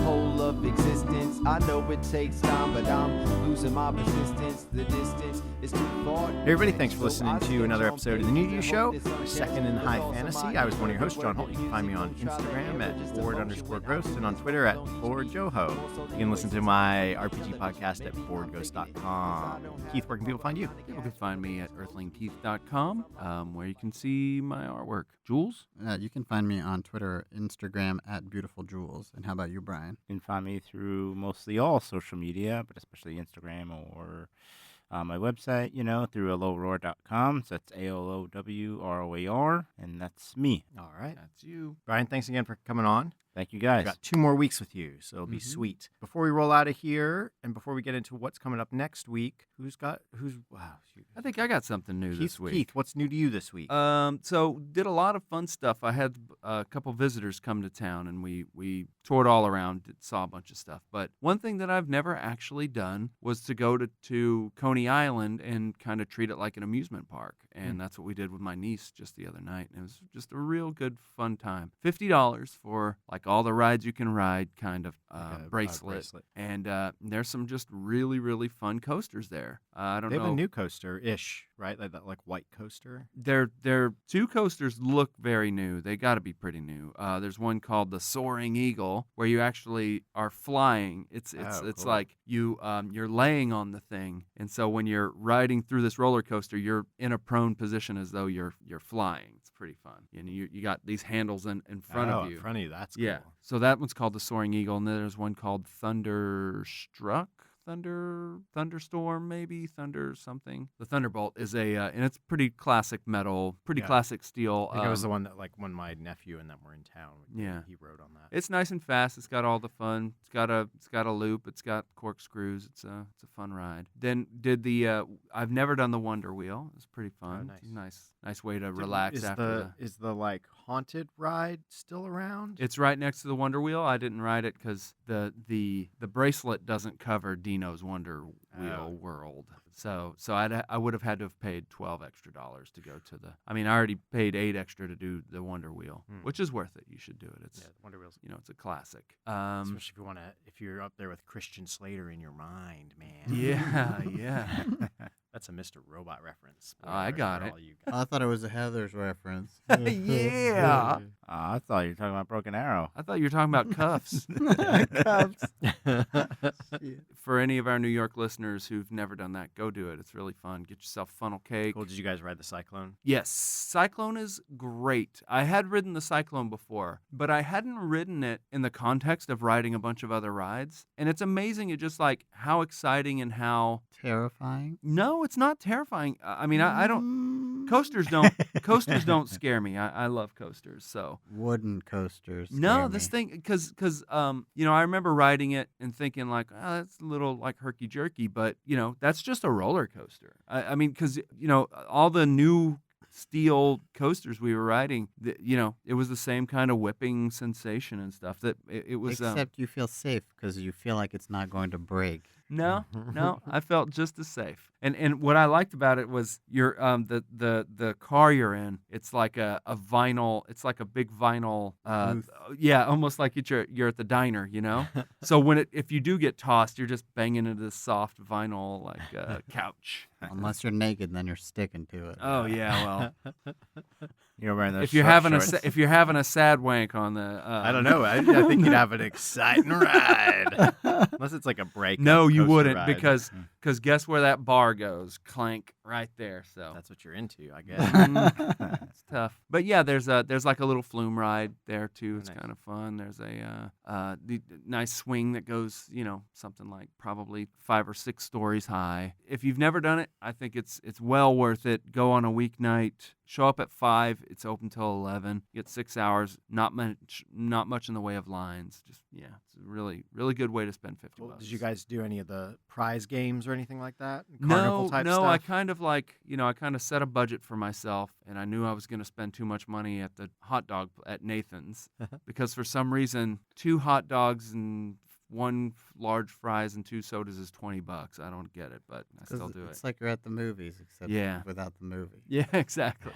whole of existence. I know it takes time, but I'm losing my persistence. The distance is too far. Hey everybody, thanks for listening to another episode of the New to You Show, second in high fantasy. I was one of your hosts, John Holt. You can find me on Instagram at @board_ghost and on Twitter at @boardjoho. You can listen to my RPG podcast at boardghost.com. Keith, where can people find you? You can find me at earthlingkeith.com, where you can see my artwork. Jules? You can find me on Twitter, Instagram at Beautiful Jewels. And how about you, Brian? You can find me through mostly all social media, but especially Instagram or my website, through alowroar.com. So that's ALOWROAR, and that's me. All right. That's you. Brian, thanks again for coming on. Thank you We've guys. got 2 more weeks with you, so it'll be sweet. Before we roll out of here, and before we get into what's coming up next week, wow, shoot. I think I got something new Keith, this week. Keith, what's new to you this week? So did a lot of fun stuff. I had a couple visitors come to town, and we toured all around, saw a bunch of stuff. But one thing that I've never actually done was to go to Coney Island and kind of treat it like an amusement park. And that's what we did with my niece just the other night. And it was just a real good, fun time. $50 for like all the rides you can ride kind of Like a bracelet. And there's some just really, really fun coasters there. I don't They know. have a new coaster-ish, right? Like that white coaster. Their 2 coasters look very new. They got to be pretty new. There's one called the Soaring Eagle, where you actually are flying. It's Oh, cool. like you're laying on the thing, and so when you're riding through this roller coaster, you're in a prone position as though you're flying. It's pretty fun. And you got these handles in front of you. In front of you, that's Yeah. cool. So that one's called the Soaring Eagle, and then there's one called Thunderstorm, maybe Thunder something. The Thunderbolt is and it's pretty classic metal, pretty Yeah. classic steel. I think it was the one that when my nephew and them were in town. Yeah. He rode on that. It's nice and fast. It's got all the fun. It's got a loop. It's got corkscrews. It's a fun ride. Then did I've never done the Wonder Wheel. It's pretty fun. nice. It's a nice way to relax is after is the like haunted ride still around? It's right next to the Wonder Wheel. I didn't ride it because the bracelet doesn't cover Dino's Wonder Wheel world. So I would have had to have paid $12 extra to go to the. I mean, I already paid $8 extra to do the Wonder Wheel, which is worth it. You should do it. It's the Wonder Wheel's it's a classic. especially if you're up there with Christian Slater in your mind, man. Yeah. That's a Mr. Robot reference. Oh, I got for it. all you guys. I thought it was a Heather's reference. Yeah. I thought you were talking about Broken Arrow. I thought you were talking about cuffs. Cups. For any of our New York listeners who've never done that, go do it. It's really fun. Get yourself funnel cake. Cool. Did you guys ride the Cyclone? Yes, Cyclone is great. I had ridden the Cyclone before, but I hadn't ridden it in the context of riding a bunch of other rides. And it's amazing at just like how exciting and how Terrifying. No, it's not terrifying. I mean, I don't coasters don't scare me. I love coasters. So Wooden coasters. no, scare this me. thing because I remember riding it and thinking like, oh, that's a little like herky jerky, but that's just a roller coaster. I mean, because all the new steel coasters we were riding, it was the same kind of whipping sensation and stuff. That it was. Except you feel safe because you feel like it's not going to break. No, I felt just as safe. And what I liked about it was your the car you're in. It's like a vinyl. It's like a big vinyl. Almost like you're at the diner. So if you do get tossed, you're just banging into this soft vinyl like couch. Unless you're naked, then you're sticking to it. Oh yeah, well. You're wearing those If you're having a sad wank on the, I don't know. I think you'd have an exciting ride, unless it's like a break. No, you coaster wouldn't ride. because guess where that bar goes? Clank right there. So That's what you're into, I guess. it's tough. But yeah, there's like a little flume ride there too. It's Nice. kind of fun. There's the nice swing that goes, something like probably 5 or 6 stories high. If you've never done it, I think it's well worth it. Go on a weeknight. Show up at 5. It's open till 11. You get 6 hours. Not much in the way of lines. Just it's a really really good way to spend $50. Well, did you guys do any of the prize games or anything like that? No, Carnival type stuff? I kind of I kind of set a budget for myself, and I knew I was going to spend too much money at the hot dog at Nathan's because for some reason 2 hot dogs and 1 large fries and 2 sodas is $20. I don't get it, but I still do it. It's like you're at the movies, except without the movie. Yeah, exactly.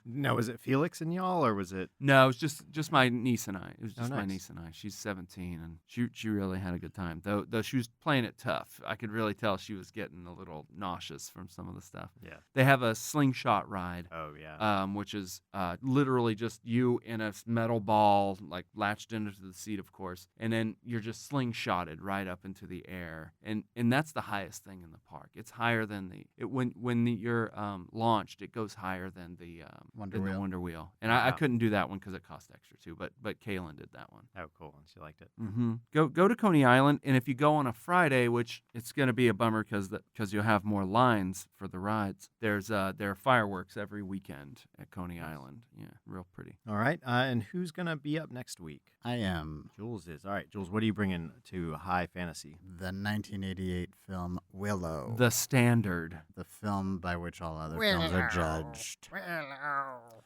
No, was it Felix and y'all, or was it? No, it was just my niece and I. It was Oh, just my nice. niece and I. She's 17, and she really had a good time. Though she was playing it tough. I could really tell she was getting a little nauseous from some of the stuff. Yeah. They have a slingshot ride. Oh yeah. Which is literally just you in a metal ball, like latched into the seat, of course, and then you're just slingshotted right up into the air, and that's the highest thing in the park. It's higher than when you're launched, it goes higher than the Wonder Wheel. And I couldn't do that one because it cost extra too, but Kaylin did that one. Oh, cool. She liked it. Mm-hmm. Go to Coney Island, and if you go on a Friday, which it's going to be a bummer because you'll have more lines for the rides. There are fireworks every weekend at Coney Island. Yeah, real pretty. All right. And who's gonna be up next week? I am. Jules is. All right, Jules. What are you bringing to High Fantasy? The 1988 film Willow. The Standard. The film by which all other films are judged.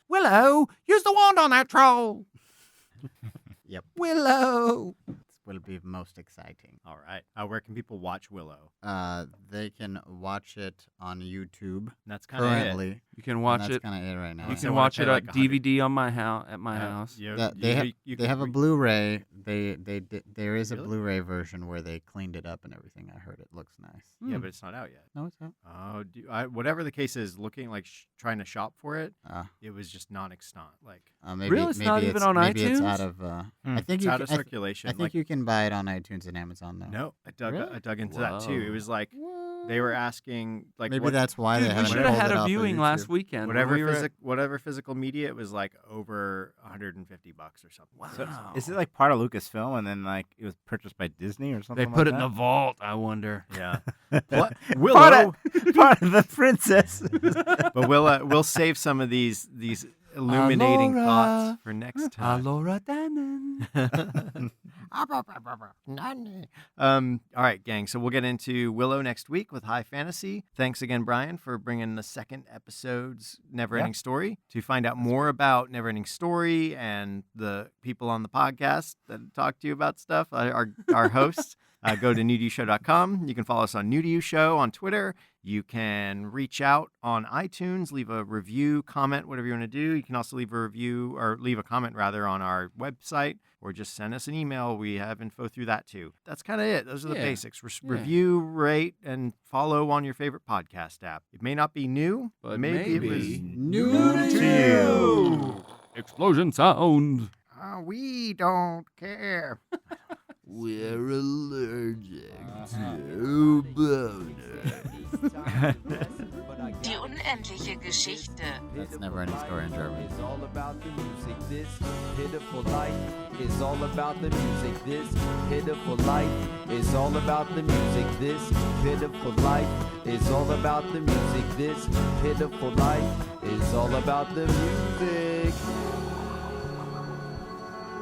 Willow, use the wand on that troll. Yep. Willow. This will be most exciting. All right. Where can people watch Willow? They can watch it on YouTube That's kind of it. currently. You can watch and that's it. kind of it right now. You So can wanna watch pay it like on 100 DVD on my house at my house. They have a Blu-ray. There is a Really? Blu-ray version where they cleaned it up and everything. I heard it looks nice. Yeah, but it's not out yet. No, it's not. Oh, whatever the case is, looking like trying to shop for it, Uh, it was just non-extant. Like maybe Really? It's not even on maybe it's iTunes? out of. I think it's you out can, of circulation. I think like, you can buy it on iTunes and Amazon though. No, I dug into that too. It Whoa. was like they were asking like Maybe what, that's why Dude, they we haven't should have pulled had it a off of viewing YouTube. last weekend. when whatever we were whatever physical media. It was like over $150 or something. Wow. So, is it like part of Lucasfilm and then like it was purchased by Disney or something? They put like it in the vault. I wonder. Yeah. part, Willow, part of the princess. but we'll save some of these illuminating Allora. thoughts for next time. Laura Dannon. All right, gang. So we'll get into Willow next week with High Fantasy. Thanks again, Brian, for bringing the second episode's Neverending Story. To find out more about Neverending Story and the people on the podcast that talk to you about stuff, our hosts, go to newtoshow.com. You can follow us on New to You Show on Twitter. You can reach out on iTunes, leave a review, comment, whatever you want to do. You can also leave a review or leave a comment rather on our website, or just send us an email. We have info through that too. That's kind of it. Those are the basics. Review, rate, and follow on your favorite podcast app. It may not be new, But maybe it maybe was New to you. explosion sound. We don't care. We're allergic to boners. Die unendliche Geschichte. That's Neverending Story in German. It's all about the music. This pitiful life is all about the music. This pitiful life is all about the music. This pitiful life is all about the music. This pitiful life is all about the music.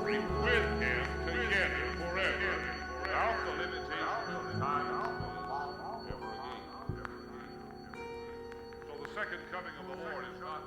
With him together forever, without the limitation of time ever again. So the second coming of the Lord is not